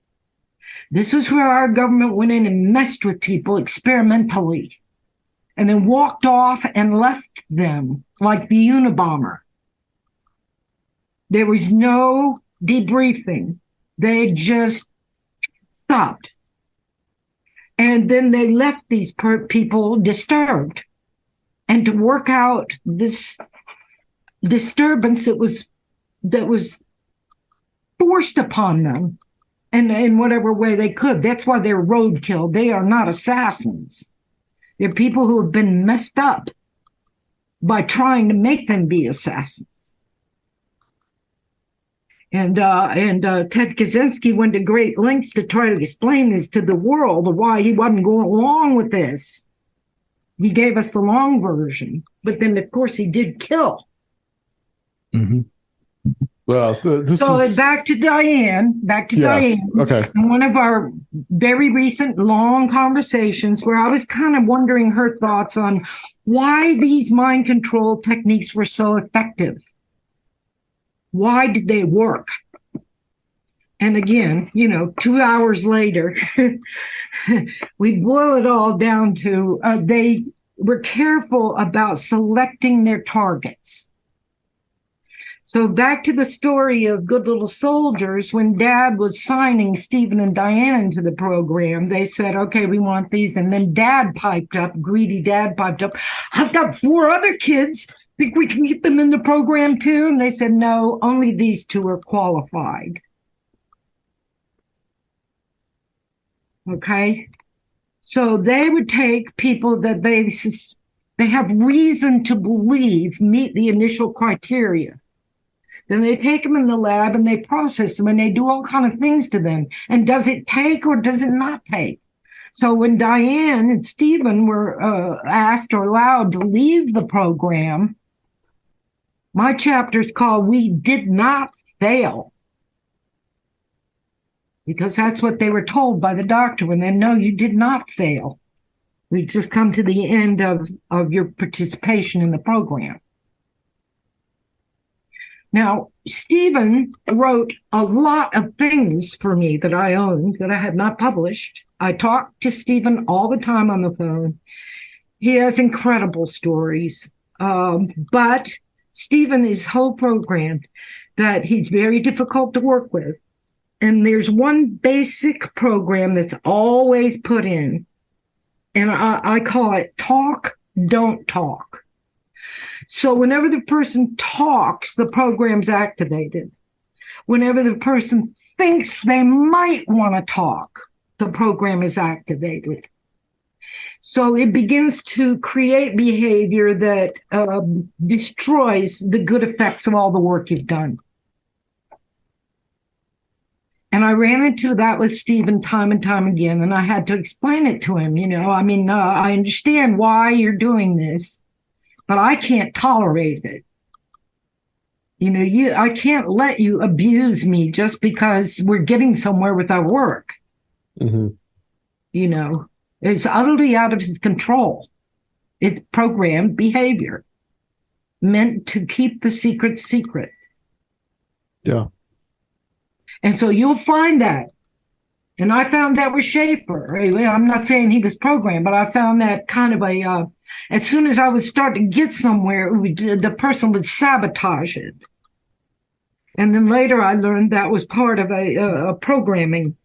B: This was where our government went in and messed with people experimentally and then walked off and left them like the Unabomber. There was no debriefing. They just stopped. And then they left these people disturbed. And to work out this disturbance that was forced upon them in whatever way they could. That's why they're roadkill. They are not assassins. They're people who have been messed up by trying to make them be assassins. And Ted Kaczynski went to great lengths to try to explain this to the world, why he wasn't going along with this. He gave us the long version, but then, of course, he did kill.
A: Mm-hmm. Well,
B: back to Diane.
A: Okay.
B: In one of our very recent long conversations where I was kind of wondering her thoughts on why these mind control techniques were so effective. Why did they work? And again, 2 hours later, we boil it all down to they were careful about selecting their targets. So back to the story of Good Little Soldiers, when Dad was signing Stephen and Diane into the program, they said, okay, we want these. And then Dad piped up, greedy Dad piped up, I've got 4 other kids. Think we can get them in the program too? And they said, no, only these 2 are qualified. Okay. So they would take people that they have reason to believe meet the initial criteria. Then they take them in the lab and they process them and they do all kinds of things to them. And does it take or does it not take? So when Diane and Stephen were asked or allowed to leave the program, my chapter is called We Did Not Fail. Because that's what they were told by the doctor when they know you did not fail. We've just come to the end of your participation in the program. Now, Stephen wrote a lot of things for me that I owned that I had not published. I talked to Stephen all the time on the phone. He has incredible stories, but Stephen is so programmed that he's very difficult to work with. And there's one basic program that's always put in, and I call it talk, don't talk. So whenever the person talks, the program's activated. Whenever the person thinks they might want to talk, the program is activated. So it begins to create behavior that destroys the good effects of all the work you've done. And I ran into that with Stephen time and time again, and I had to explain it to him. I understand why you're doing this, but I can't tolerate it. I can't let you abuse me just because we're getting somewhere with our work.
A: Mm-hmm.
B: It's utterly out of his control. It's programmed behavior meant to keep the secret.
A: Yeah.
B: And so you'll find that. And I found that with Schaefer. I'm not saying he was programmed, but I found that kind of as soon as I would start to get somewhere, the person would sabotage it. And then later I learned that was part of a programming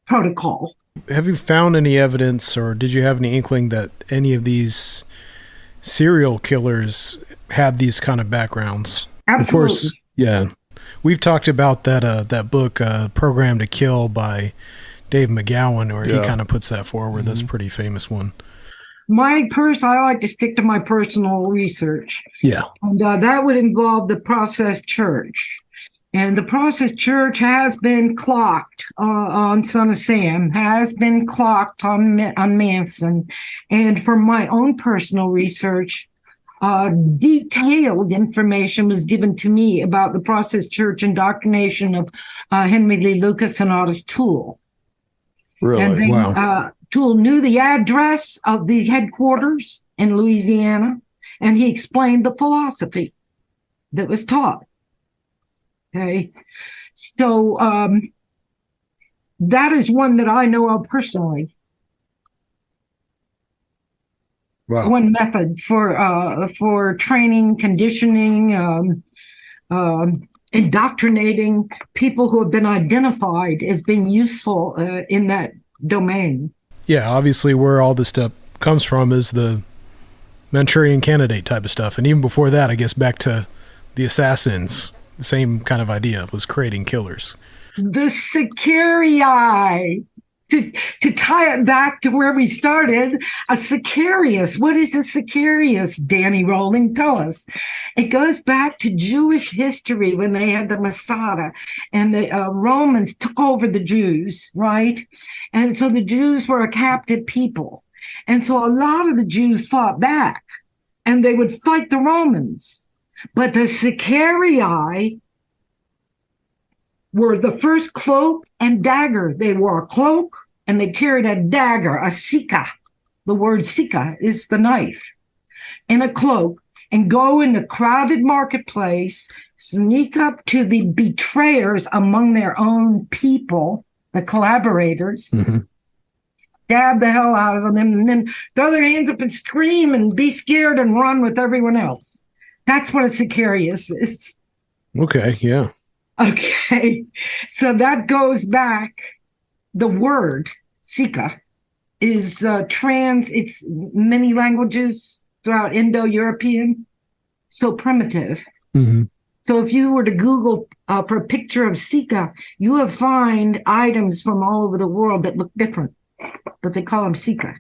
B: protocol.
C: Have you found any evidence, or did you have any inkling that any of these serial killers had these kind of backgrounds?
B: Absolutely.
C: Of course, yeah. We've talked about that book, Program to Kill by Dave McGowan, where he kind of puts that forward. Mm-hmm. That's a pretty famous one.
B: I like to stick to my personal research.
C: Yeah.
B: And that would involve the Process Church. And the Process Church has been clocked on Son of Sam, has been clocked on Manson. And from my own personal research, detailed information was given to me about the process church indoctrination of Henry Lee Lucas and Otis Toole.
A: Really?
B: And then,
C: Wow.
B: Toole knew the address of the headquarters in Louisiana, and he explained the philosophy that was taught. Okay. So that is one that I know of personally.
C: Wow.
B: One method for training, conditioning, indoctrinating people who have been identified as being useful in that domain.
C: Yeah, obviously where all this stuff comes from is the Manchurian Candidate type of stuff. And even before that, I guess back to the assassins, the same kind of idea was creating killers.
B: The Sicariae. To tie it back to where we started, a Sicarius. What is a Sicarius, Danny Rolling? Tell us. It goes back to Jewish history when they had the Masada and the Romans took over the Jews, right? And so the Jews were a captive people. And so a lot of the Jews fought back and they would fight the Romans. But the Sicarii were the first cloak and dagger. They wore a cloak and they carried a dagger, a sika. The word sika is the knife, in a cloak, and go in the crowded marketplace, sneak up to the betrayers among their own people, the collaborators, stab the hell out of them, and then throw their hands up and scream and be scared and run with everyone else. That's what a Sicarius is.
C: Okay, yeah.
B: Okay, so that goes back. The word Sika is it's many languages throughout Indo-European, so primitive.
C: Mm-hmm.
B: So if you were to Google for a picture of Sika, you will find items from all over the world that look different, but they call them Sika.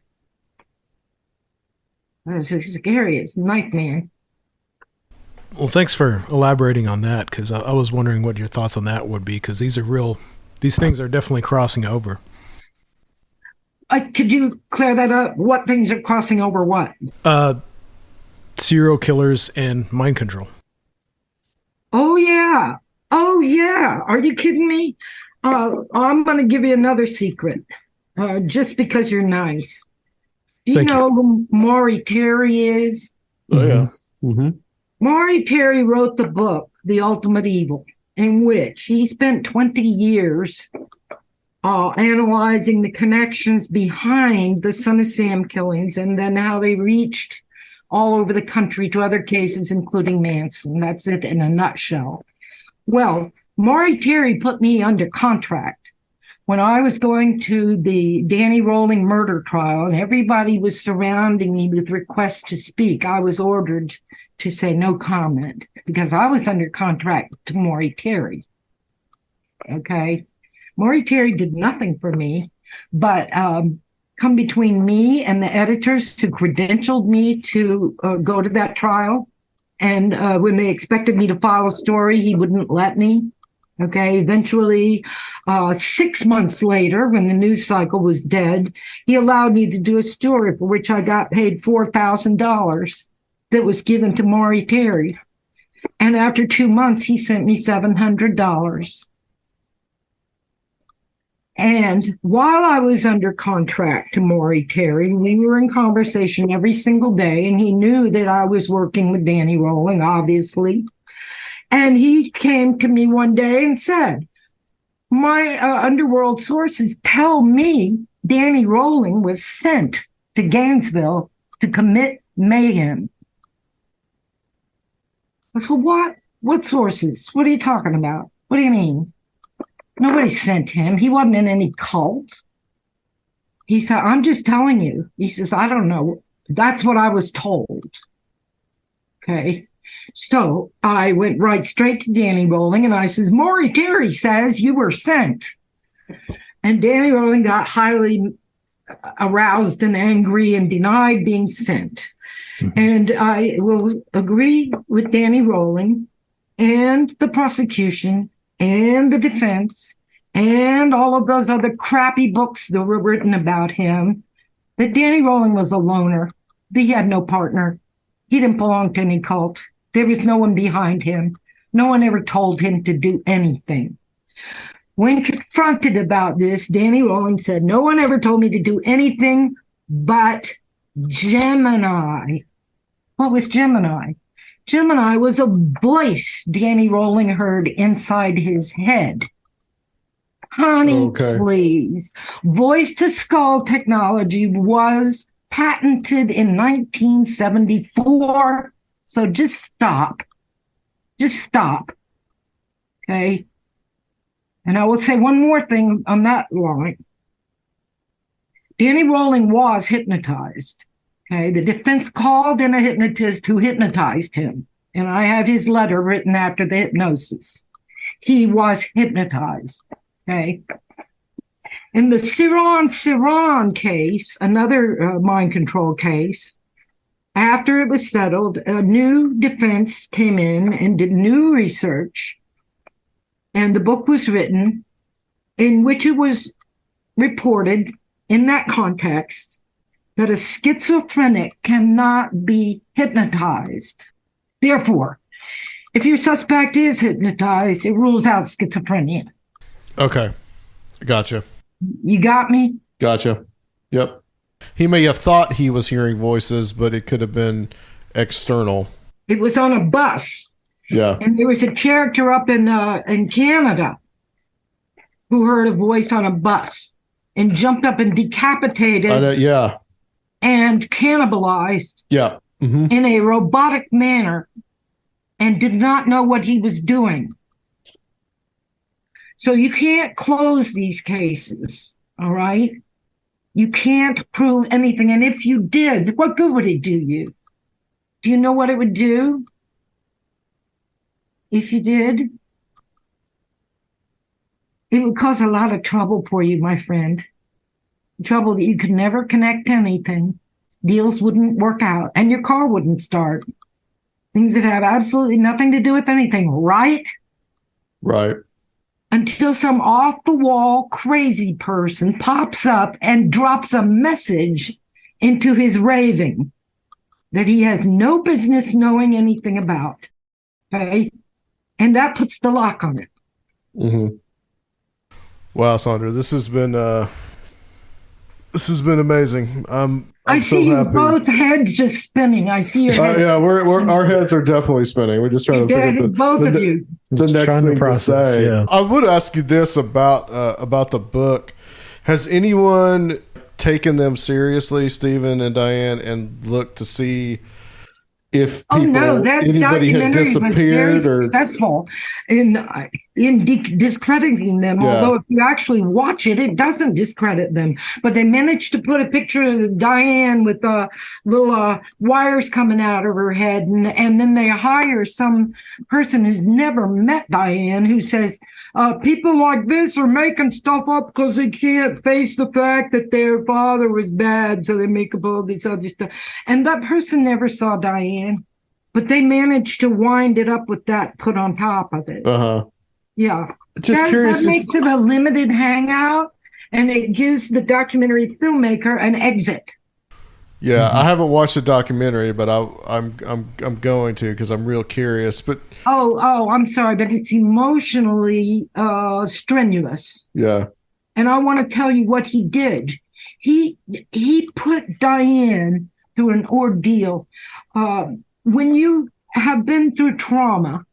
B: It's scary. It's nightmare.
C: Well, thanks for elaborating on that, because I was wondering what your thoughts on that would be, because these things are definitely crossing over.
B: Could you clear that up? What things are crossing over what?
C: Serial killers and mind control.
B: Oh, yeah. Oh, yeah. Are you kidding me? I'm going to give you another secret, just because you're nice. Do you know who Maury Terry is?
A: Oh, yeah. Mm-hmm.
B: Maury Terry wrote the book, The Ultimate Evil, in which he spent 20 years analyzing the connections behind the Son of Sam killings and then how they reached all over the country to other cases, including Manson. That's it in a nutshell. Well, Maury Terry put me under contract when I was going to the Danny Rolling murder trial, and everybody was surrounding me with requests to speak. I was ordered to say no comment because I was under contract to Maury Terry. Okay. Maury Terry did nothing for me, but come between me and the editors who credentialed me to go to that trial. And when they expected me to file a story, he wouldn't let me. Okay. Eventually, 6 months later, when the news cycle was dead, he allowed me to do a story for which I got paid $4,000 that was given to Maury Terry. And after 2 months, he sent me $700. And while I was under contract to Maury Terry, we were in conversation every single day, and he knew that I was working with Danny Rolling, obviously. And he came to me one day and said, my underworld sources tell me Danny Rolling was sent to Gainesville to commit mayhem. I said, what? What sources? What are you talking about? What do you mean? Nobody sent him. He wasn't in any cult. He said, I'm just telling you. He says, I don't know. That's what I was told. Okay. So I went right straight to Danny Rolling and I says, Maury Terry says you were sent. And Danny Rolling got highly aroused and angry and denied being sent. Mm-hmm. And I will agree with Danny Rolling and the prosecution and the defense and all of those other crappy books that were written about him, that Danny Rolling was a loner, that he had no partner. He didn't belong to any cult. There was no one behind him. No one ever told him to do anything. When confronted about this, Danny Rolling said, no one ever told me to do anything but Gemini. What was Gemini? Gemini was a voice Danny Rolling heard inside his head. Honey, please. Voice-to-skull technology was patented in 1974. So just stop. Just stop. Okay? And I will say one more thing on that line. Danny Rolling was hypnotized. Okay, the defense called in a hypnotist who hypnotized him. And I have his letter written after the hypnosis. He was hypnotized. Okay. In the Ciron case, another mind control case, after it was settled, a new defense came in and did new research. And the book was written in which it was reported in that context that a schizophrenic cannot be hypnotized. Therefore, if your suspect is hypnotized, it rules out schizophrenia.
A: Okay. Gotcha.
B: You got me?
A: Gotcha. Yep. He may have thought he was hearing voices, but it could have been external.
B: It was on a bus.
A: Yeah.
B: And there was a character up in Canada who heard a voice on a bus and jumped up and decapitated and cannibalized in a robotic manner and did not know what he was doing. So you can't close these cases, all right? You can't prove anything. And if you did, what good would it do you? Do you know what it would do? If you did, it would cause a lot of trouble for you, my friend. Trouble that you could never connect to anything. Deals wouldn't work out, and your car wouldn't start. Things that have absolutely nothing to do with anything, right?
A: Right.
B: Until some off-the-wall crazy person pops up and drops a message into his raving that he has no business knowing anything about. Okay? And that puts the lock on it.
A: Mm-hmm. Wow, Sandra, this has been amazing.
B: I
A: so
B: see
A: happy.
B: Both heads just spinning. I see your head.
A: Yeah, our heads are definitely spinning. We're just trying to figure
B: you.
A: The next thing to say.
C: Yeah.
A: I would ask you this about the book. Has anyone taken them seriously, Stephen and Diane, and looked to see if anybody had disappeared
B: was very successful in discrediting them.
A: Yeah.
B: Although if you actually watch it, it doesn't discredit them. But they managed to put a picture of Diane with little wires coming out of her head, and then they hire some person who's never met Diane who says, people like this are making stuff up because they can't face the fact that their father was bad, so they make up all this other stuff. And that person never saw Diane, but they managed to wind it up with that put on top of it. Yeah.
A: Just curious.
B: That makes it a limited hangout, and it gives the documentary filmmaker an exit.
A: Yeah, I haven't watched the documentary, but I'm going to because I'm real curious. But
B: I'm sorry, but it's emotionally strenuous.
A: Yeah,
B: and I want to tell you what he did. He put Diane through an ordeal. When you have been through trauma,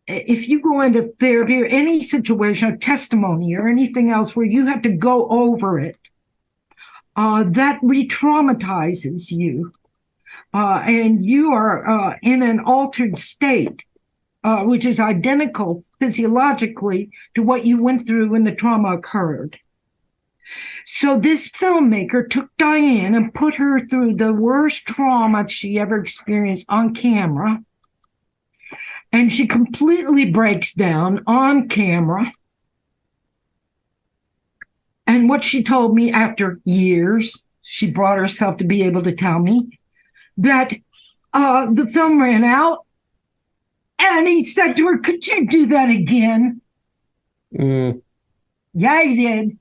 B: if you go into therapy or any situation, or testimony or anything else where you have to go over it, that re-traumatizes you. And you are in an altered state, which is identical physiologically to what you went through when the trauma occurred. So this filmmaker took Diane and put her through the worst trauma she ever experienced on camera. And she completely breaks down on camera. And what she told me after years, she brought herself to be able to tell me that the film ran out. And he said to her, "Could you do that again?"
A: Mm.
B: Yeah, he did.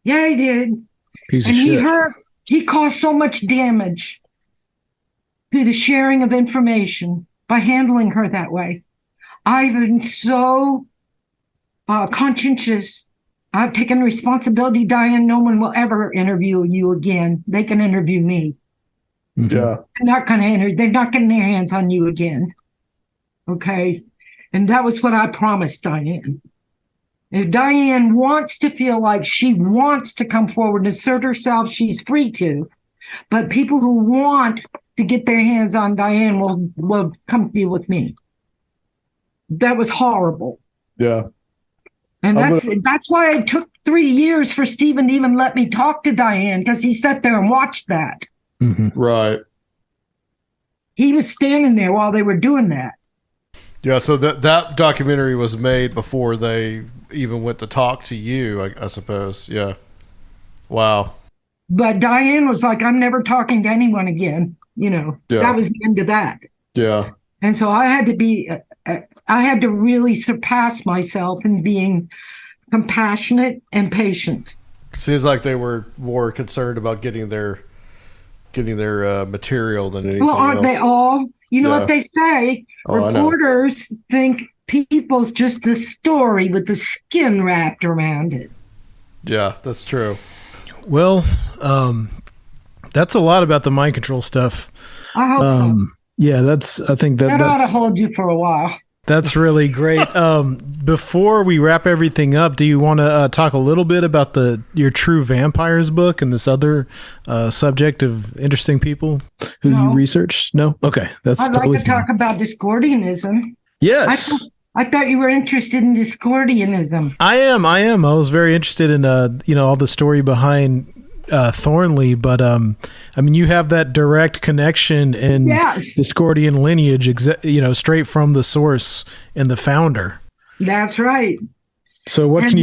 B: Yeah, he did.
C: Piece of shit.
B: He caused so much damage through the sharing of information by handling her that way. I've been so conscientious. I've taken responsibility, Diane. No one will ever interview you again. They can interview me.
A: Yeah.
B: They're not getting their hands on you again. Okay. And that was what I promised Diane. If Diane wants to feel like she wants to come forward and assert herself, she's free to. But people who want to get their hands on Diane will come deal with me. That was horrible.
A: Yeah.
B: And that's why it took 3 years for Stephen to even let me talk to Diane, because he sat there and watched that.
A: Mm-hmm. Right.
B: He was standing there while they were doing that.
A: Yeah, so that documentary was made before they even went to talk to you, I suppose. Yeah. Wow.
B: But Diane was like, I'm never talking to anyone again. That was the end of that.
A: Yeah.
B: And so I had to really surpass myself in being compassionate and patient.
A: Seems like they were more concerned about getting their material than anything else.
B: Well, aren't they all? You know what they say? Reporters think people's just a story with the skin wrapped around it.
A: Yeah, that's true.
C: Well, that's a lot about the mind control stuff.
B: I hope so.
C: Yeah, I think that
B: ought to hold you for a while.
C: That's really great. Before we wrap everything up, do you want to talk a little bit about your True Vampires book and this other subject of interesting people who you researched? No? Okay.
B: I'd like to talk about Discordianism.
C: Yes.
B: I thought you were interested in Discordianism.
C: I am. I was very interested in all the story behind Thornley, but you have that direct connection and Discordian lineage, straight from the source and the founder.
B: That's right.
C: So what can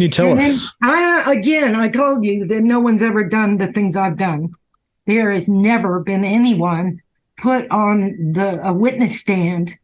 C: you tell us?
B: I told you that no one's ever done the things I've done. There has never been anyone put on a witness stand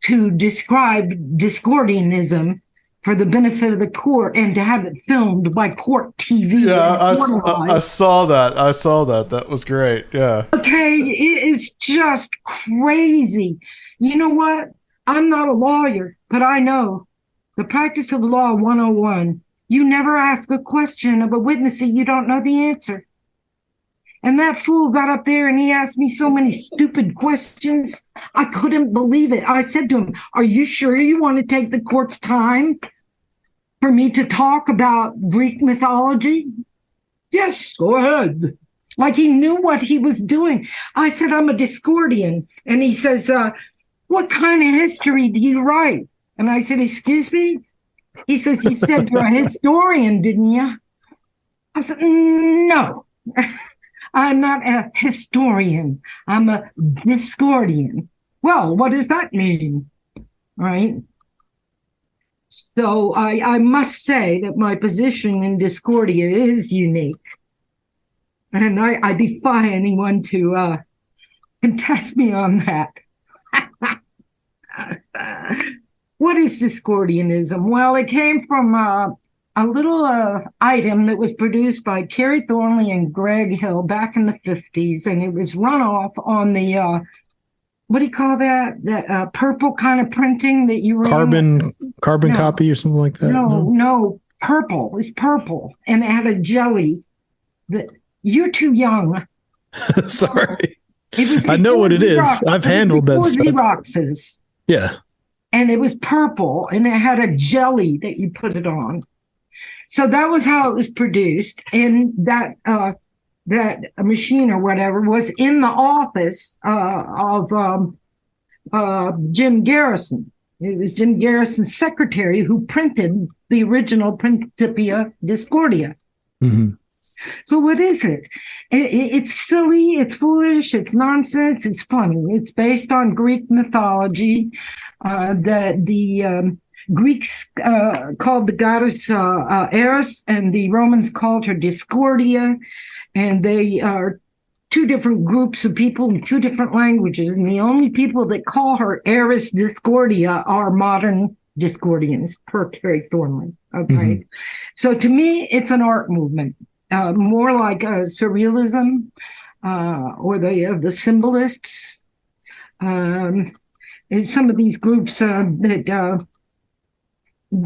B: to describe Discordianism for the benefit of the court and to have it filmed by court TV.
A: Yeah, I saw that. That was great. Yeah.
B: Okay, it's just crazy. You know what? I'm not a lawyer, but I know the practice of law 101. You never ask a question of a witness that you don't know the answer. And that fool got up there and he asked me so many stupid questions. I couldn't believe it. I said to him, are you sure you want to take the court's time for me to talk about Greek mythology? Yes, go ahead. Like he knew what he was doing. I said, I'm a Discordian. And he says, what kind of history do you write? And I said, excuse me? He says, you said you're a historian, didn't you? I said, no. I'm not a historian. I'm a Discordian. Well, what does that mean? Right? So I must say that my position in Discordia is unique. And I defy anyone to contest me on that. What is Discordianism? Well, it came from a little item that was produced by Carrie Thornley and Greg Hill back in the 50s, and it was run off on the what do you call that? That purple kind of printing that you
C: carbon copy or something like that?
B: No, purple. It was purple, and it had a jelly. That you're too young.
C: Sorry, I know what it is. I've handled that stuff.
B: Xeroxes.
C: Yeah, and
B: it was purple, and it had a jelly that you put it on. So that was how it was produced, and that machine or whatever was in the office of Jim Garrison. It was Jim Garrison's secretary who printed the original Principia Discordia. Mm-hmm. So what is it? It's silly, it's foolish, it's nonsense, it's funny. It's based on Greek mythology. The Greeks called the goddess Eris, and the Romans called her Discordia. And they are two different groups of people in two different languages. And the only people that call her Eris Discordia are modern Discordians, per Carrie Thornley. Okay. Mm-hmm. So to me, it's an art movement, more like surrealism. or the symbolists. And some of these groups that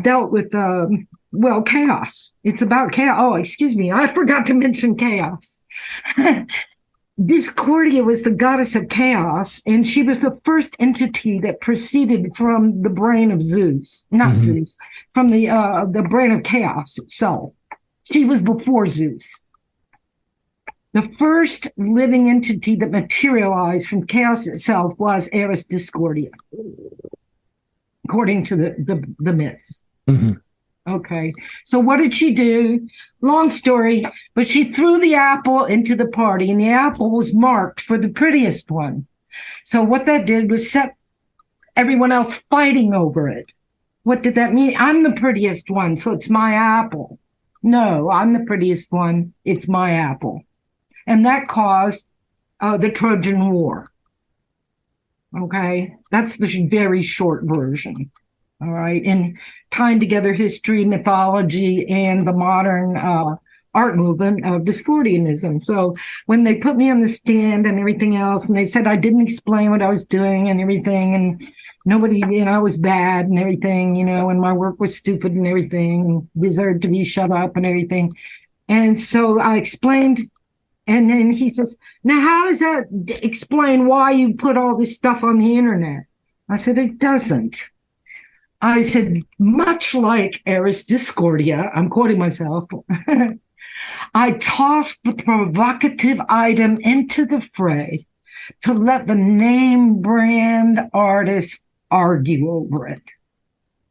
B: dealt with, chaos. It's about chaos. Oh, excuse me. I forgot to mention chaos. Discordia was the goddess of chaos, and she was the first entity that proceeded from the brain of Zeus, not Zeus, from the brain of chaos itself. She was before Zeus. The first living entity that materialized from chaos itself was Eris Discordia, according to the myths. Mm-hmm. Okay, so what did she do? Long story, but she threw the apple into the party, and the apple was marked for the prettiest one. So what that did was set everyone else fighting over it. What did that mean? I'm the prettiest one, so it's my apple. No, I'm the prettiest one. It's my apple. And that caused the Trojan War. Okay, that's the very short version. All right, and tying together history, mythology, and the modern art movement of Discordianism. So when they put me on the stand and everything else, and they said I didn't explain what I was doing and everything, and nobody, I was bad and everything, and my work was stupid and everything, and deserved to be shut up and everything. And so I explained, and then he says, now how does that explain why you put all this stuff on the internet? I said, it doesn't. I said, much like Eris Discordia, I'm quoting myself, I tossed the provocative item into the fray to let the name brand artists argue over it.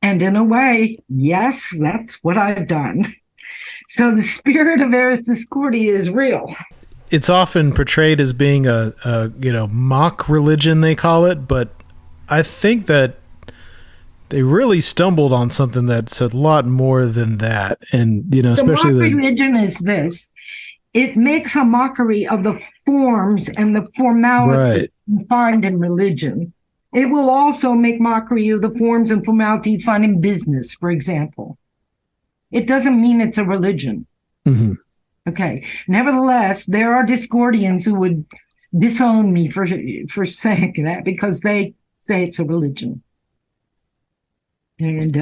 B: And in a way, yes, that's what I've done. So the spirit of Eris Discordia is real.
C: It's often portrayed as being a mock religion, they call it, but I think that they really stumbled on something that's a lot more than that. And, especially
B: the mock religion is this. It makes a mockery of the forms and the formality you find in religion. It will also make mockery of the forms and formality you find in business, for example. It doesn't mean it's a religion. Mm-hmm. Okay. Nevertheless, there are Discordians who would disown me for saying that because they say it's a religion. And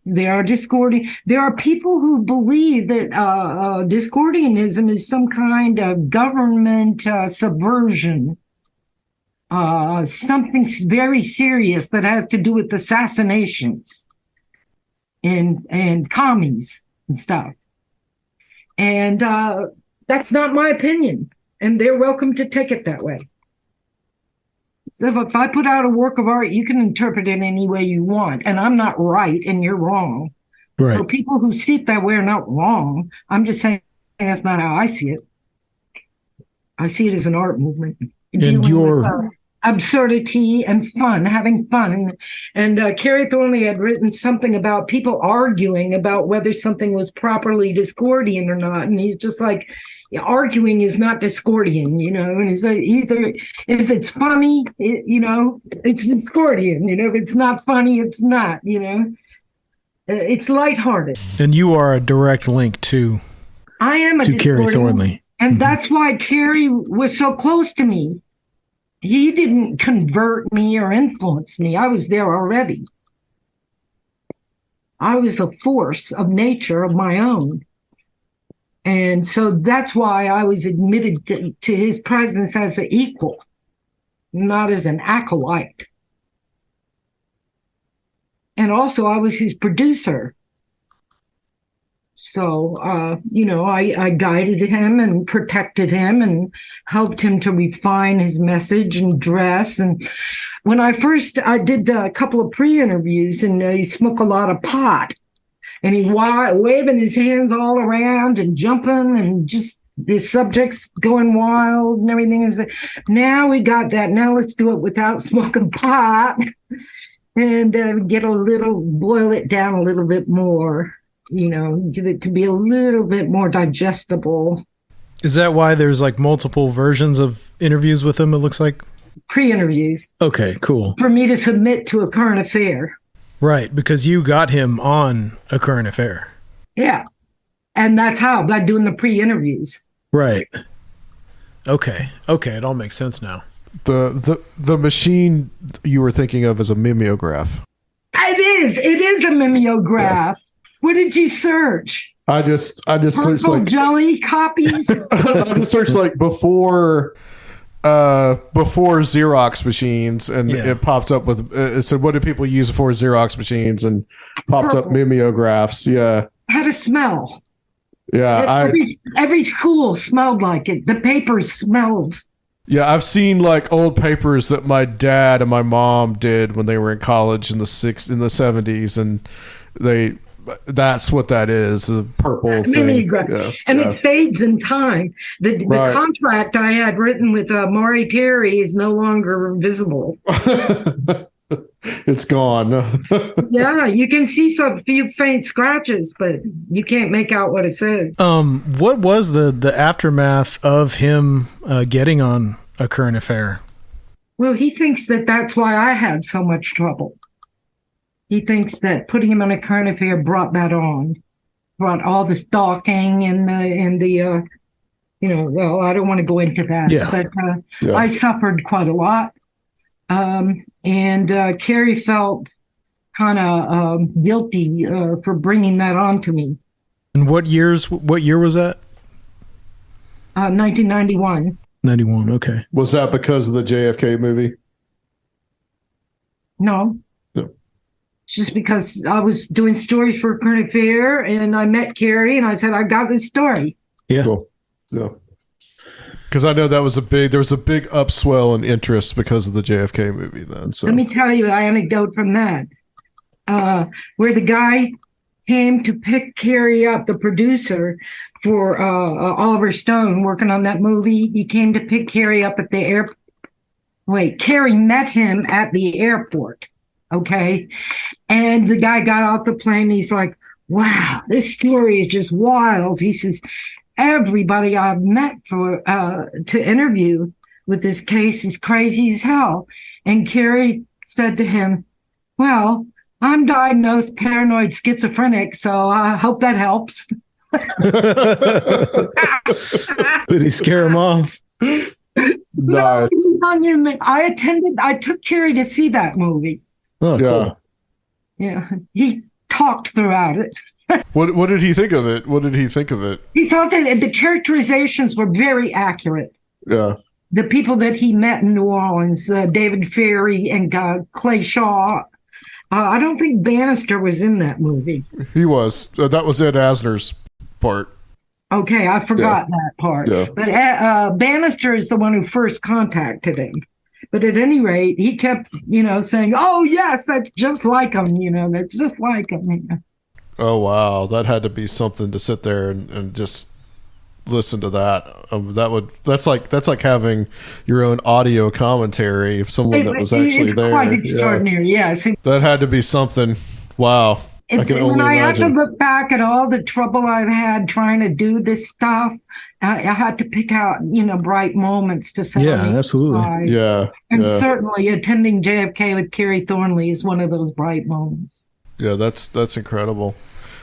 B: there are There are people who believe that Discordianism is some kind of government subversion, something very serious that has to do with assassinations and commies and stuff. And that's not my opinion, and they're welcome to take it that way. So if I put out a work of art, you can interpret it any way you want, and I'm not right and you're wrong. Right. So people who see it that way are not wrong. I'm just saying that's not how I see it. I see it as an art movement.
C: And your
B: absurdity and fun, having fun. And Carrie Thornley had written something about people arguing about whether something was properly Discordian or not. And he's just like, arguing is not Discordian, and he's like, either if it's funny, it's Discordian, if it's not funny, it's not, it's lighthearted.
C: And you are a direct link to Carrie Thornley.
B: And that's why Carrie was so close to me. He didn't convert me or influence me. I was there already. I was a force of nature of my own. And so that's why I was admitted to his presence as an equal, not as an acolyte. And also I was his producer. So, I guided him and protected him and helped him to refine his message and dress. And when I did a couple of pre-interviews, and he smoked a lot of pot. And he waving his hands all around and jumping and just the subjects going wild and everything. Is now we got that. Now let's do it without smoking pot and boil it down a little bit more. Get it to be a little bit more digestible.
C: Is that why there's like multiple versions of interviews with him? It looks like
B: pre-interviews.
C: Okay, cool.
B: For me to submit to a current affair.
C: Right, because you got him on a current affair.
B: Yeah. And that's how, by doing the pre-interviews.
C: Right. Okay, it all makes sense now.
A: The machine you were thinking of is a mimeograph.
B: It is a mimeograph. Yeah. What did you search?
A: I just searched like
B: jelly copies.
A: I just searched like before Xerox machines, and it popped up with it said, what do people use before Xerox machines, and popped up mimeographs. Yeah,
B: had a smell.
A: Yeah,
B: every school smelled like it. The papers smelled.
A: Yeah, I've seen like old papers that my dad and my mom did when they were in college in the 70s, and that's what that is, a purple thing.
B: Yeah, and it fades in time. The contract I had written with Maury Terry is no longer visible.
A: It's gone.
B: Yeah, you can see some few faint scratches, but you can't make out what it says.
C: What was the aftermath of him getting on A Current Affair?
B: Well, he thinks that that's why I had so much trouble. He thinks that putting him on A Current Affair brought that on, brought all the stalking and the well, I don't want to go into that, but I suffered quite a lot. And Carrie felt kind of guilty for bringing that on to me.
C: And what year was that?
B: 1991.
C: 91, okay.
A: Was that because of the JFK movie?
B: No. It's just because I was doing stories for Current Affair, and I met Carrie, and I said, I got this story.
C: Yeah.
A: Cool. Yeah. Because I know there was a big upswell in interest because of the JFK movie then. So
B: let me tell you an anecdote from that. Where the guy came to pick Carrie up, the producer for Oliver Stone working on that movie, he came to pick Carrie up at the airport. Wait, Carrie met him at the airport, okay? And the guy got off the plane, he's like, wow, this story is just wild. He says, everybody I've met to interview with this case is crazy as hell. And Carrie said to him, well, I'm diagnosed paranoid schizophrenic, so I hope that helps.
C: Did he scare him off?
A: Nice.
B: I took Carrie to see that movie.
C: Oh,
A: yeah.
C: Cool.
B: Yeah. He talked throughout it.
A: What did he think of it?
B: He thought that the characterizations were very accurate.
A: Yeah.
B: The people that he met in New Orleans, David Ferry and Clay Shaw. I don't think Bannister was in that movie.
A: He was. That was Ed Asner's part.
B: Okay, I forgot that part.
A: Yeah.
B: But Bannister is the one who first contacted him. But at any rate, he kept, saying, oh, yes, that's just like him. That's just like him.
A: Oh, wow. That had to be something to sit there and just listen to that. That's like having your own audio commentary of someone that was actually there.
B: It's quite extraordinary, yes.
A: That had to be something. Wow. I can only
B: I
A: imagine.
B: have to look back at all the trouble I've had trying to do this stuff, I had to pick out, bright moments to say.
C: Yeah, absolutely.
B: Side.
A: Yeah.
B: And certainly attending JFK with Carrie Thornley is one of those bright moments.
A: Yeah, that's incredible.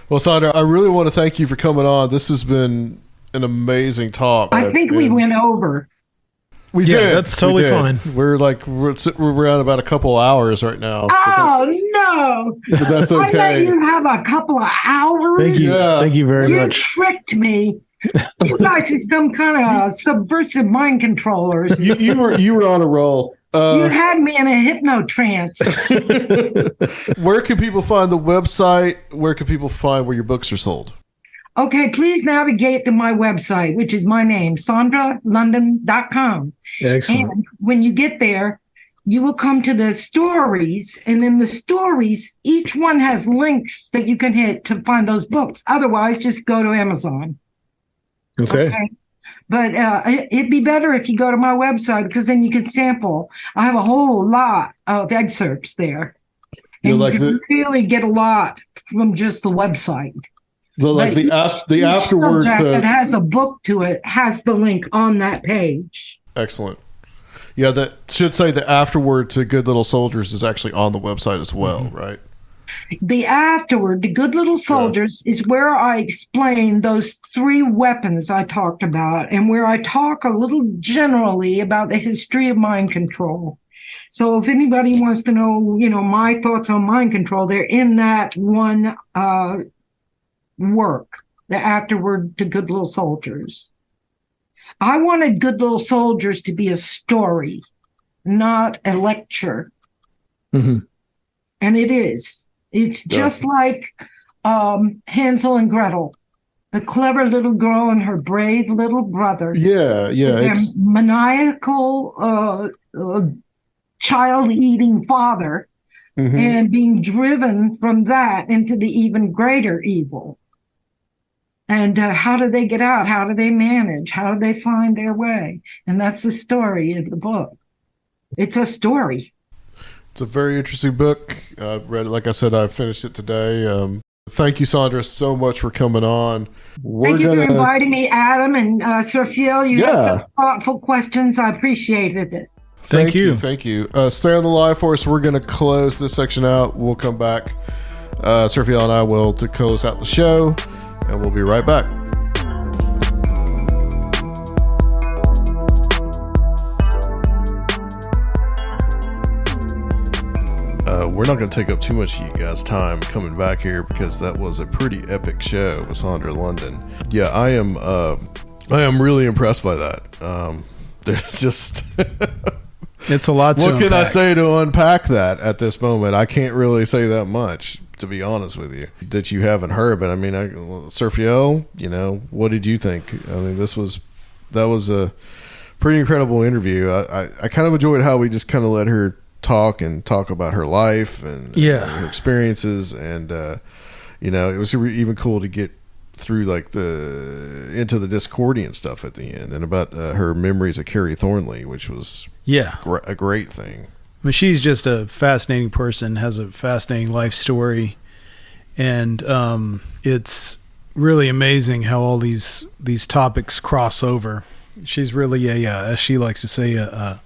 A: Well, Sandra, I really want to thank you for coming on. This has been an amazing talk.
B: I think we went over.
A: We did.
C: That's totally fine.
A: We're around about a couple hours right now.
B: Oh no!
A: But that's okay.
B: I let you have a couple of hours.
C: Thank you.
A: Yeah.
C: Thank you very much.
B: You tricked me. You guys are some kind of subversive mind controllers.
A: You were on a roll.
B: You had me in a hypnotrance.
A: Where can people find the website? Where can people find where your books are sold?
B: Okay, please navigate to my website, which is my name, sandralondon.com.
C: Excellent.
B: And when you get there, you will come to the stories. And in the stories, each one has links that you can hit to find those books. Otherwise, just go to Amazon.
C: Okay.
B: But it'd be better if you go to my website because then you can sample. I have a whole lot of excerpts there. And you can really get a lot from just the website.
A: The afterward
B: that has a book to it has the link on that page.
A: Excellent. Yeah, that should say the afterward to Good Little Soldiers is actually on the website as well, right?
B: The afterword, The Good Little Soldiers, is where I explain those 3 weapons I talked about, and where I talk a little generally about the history of mind control. So if anybody wants to know, my thoughts on mind control, they're in that one work, the afterword to Good Little Soldiers. I wanted Good Little Soldiers to be a story, not a lecture.
A: Mm-hmm.
B: And it is. It's just like Hansel and Gretel, the clever little girl and her brave little brother.
A: Yeah.
B: Their maniacal child-eating father, and being driven from that into the even greater evil. And how do they get out? How do they manage? How do they find their way? And that's the story of the book. It's a story.
A: It's a very interesting book. I read it, like I said, I finished it today. Thank you, Sandra, so much for coming on.
B: Thank you for inviting me, Adam and Sir Phil. You had some thoughtful questions. I appreciated it.
A: Thank you. Stay on the line for us. We're going to close this section out. We'll come back. Sir Phil and I will to close out the show, and we'll be right back. We're not going to take up too much of you guys' time coming back here, because that was a pretty epic show with Sondra London. Yeah, I am really impressed by that. There's just
C: it's a lot to
A: what
C: unpack.
A: can I say to unpack that at this moment? I can't really say that much, to be honest with you, that you haven't heard. But I mean, Sergio, what did you think? I mean, that was a pretty incredible interview. I kind of enjoyed how we just kind of let her talk about her life and her experiences, and it was even cool to get through into the Discordian stuff at the end, and about her memories of Carrie Thornley, which was a great thing.
C: I mean, she's just a fascinating person, has a fascinating life story, and it's really amazing how all these topics cross over. She's really as she likes to say, a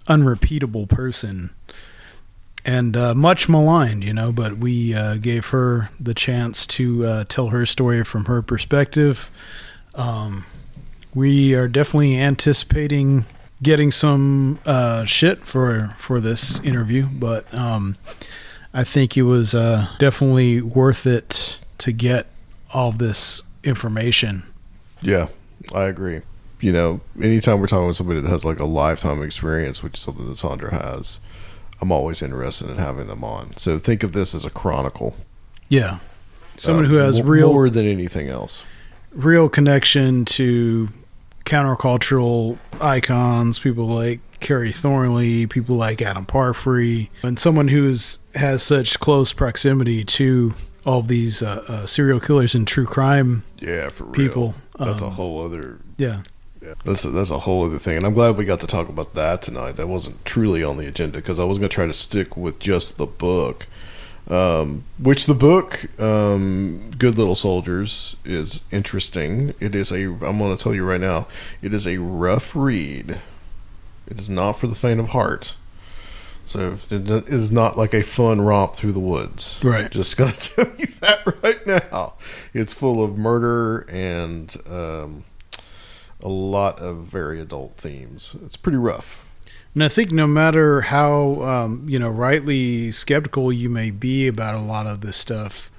C: unrepeatable person, and much maligned, but we gave her the chance to tell her story from her perspective. We are definitely anticipating getting some shit for this interview, but I think it was definitely worth it to get all this information.
A: Yeah, I agree. Anytime we're talking with somebody that has like a lifetime experience, which is something that Sandra has, I'm always interested in having them on. So think of this as a chronicle.
C: Yeah. Someone who has more
A: than anything else.
C: Real connection to countercultural icons, people like Carrie Thornley, people like Adam Parfrey, and someone who has such close proximity to all of these serial killers and true crime
A: for real.
C: People.
A: That's a whole other...
C: Yeah.
A: That's a whole other thing, and I'm glad we got to talk about that tonight. That wasn't truly on the agenda, because I was going to try to stick with just the book, which the book, Good Little Soldiers, is interesting. It is I'm going to tell you right now, it is a rough read. It is not for the faint of heart. So it is not like a fun romp through the woods.
C: Right.
A: Just going to tell you that right now. It's full of murder and a lot of very adult themes. It's pretty rough.
C: And I think no matter how, rightly skeptical you may be about a lot of this stuff,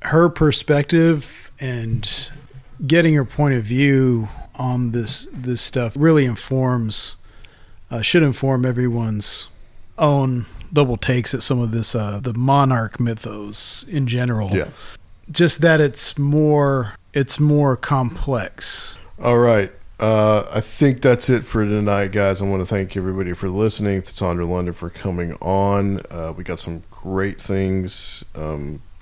C: her perspective and getting her point of view on this stuff really should inform everyone's own double takes at some of this, the monarch mythos in general.
A: Yeah.
C: Just that it's more complex.
A: All right. I think that's it for tonight, guys. I want to thank everybody for listening. To Sandra London for coming on. We got some great things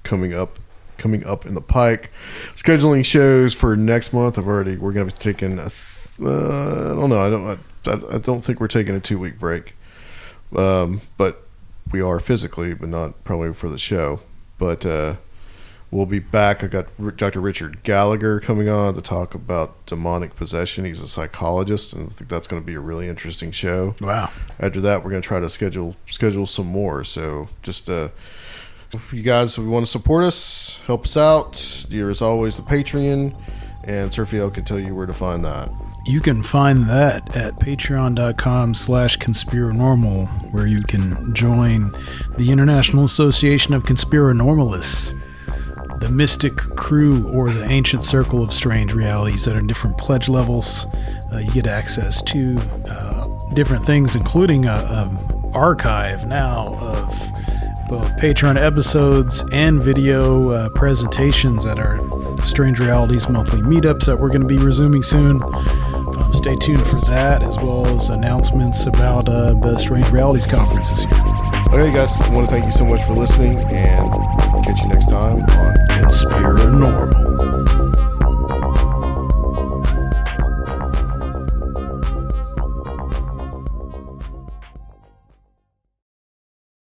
A: coming up in the pike. Scheduling shows for next month. We're going to be taking I don't know. I don't think we're taking a 2-week break. But we are physically, but not probably for the show. But we'll be back. I got Dr. Richard Gallagher coming on to talk about demonic possession. He's a psychologist, and I think that's going to be a really interesting show.
C: Wow.
A: After that, we're going to try to schedule some more. So just If you guys, if you want to support us, help us out, there is always the Patreon, and Sergio can tell you where to find that.
C: You can find that at patreon.com/Conspirinormal, where you can join the International Association of Conspirinormalists, the Mystic Crew, or the Ancient Circle of Strange Realities that are different pledge levels. You get access to different things, including an archive now of both Patreon episodes and video presentations at our Strange Realities monthly meetups that we're going to be resuming soon. Stay tuned for that, as well as announcements about the Strange Realities conference this year.
A: Okay, guys, I want to thank you so much for listening, and catch you next time on
C: Conspirinormal.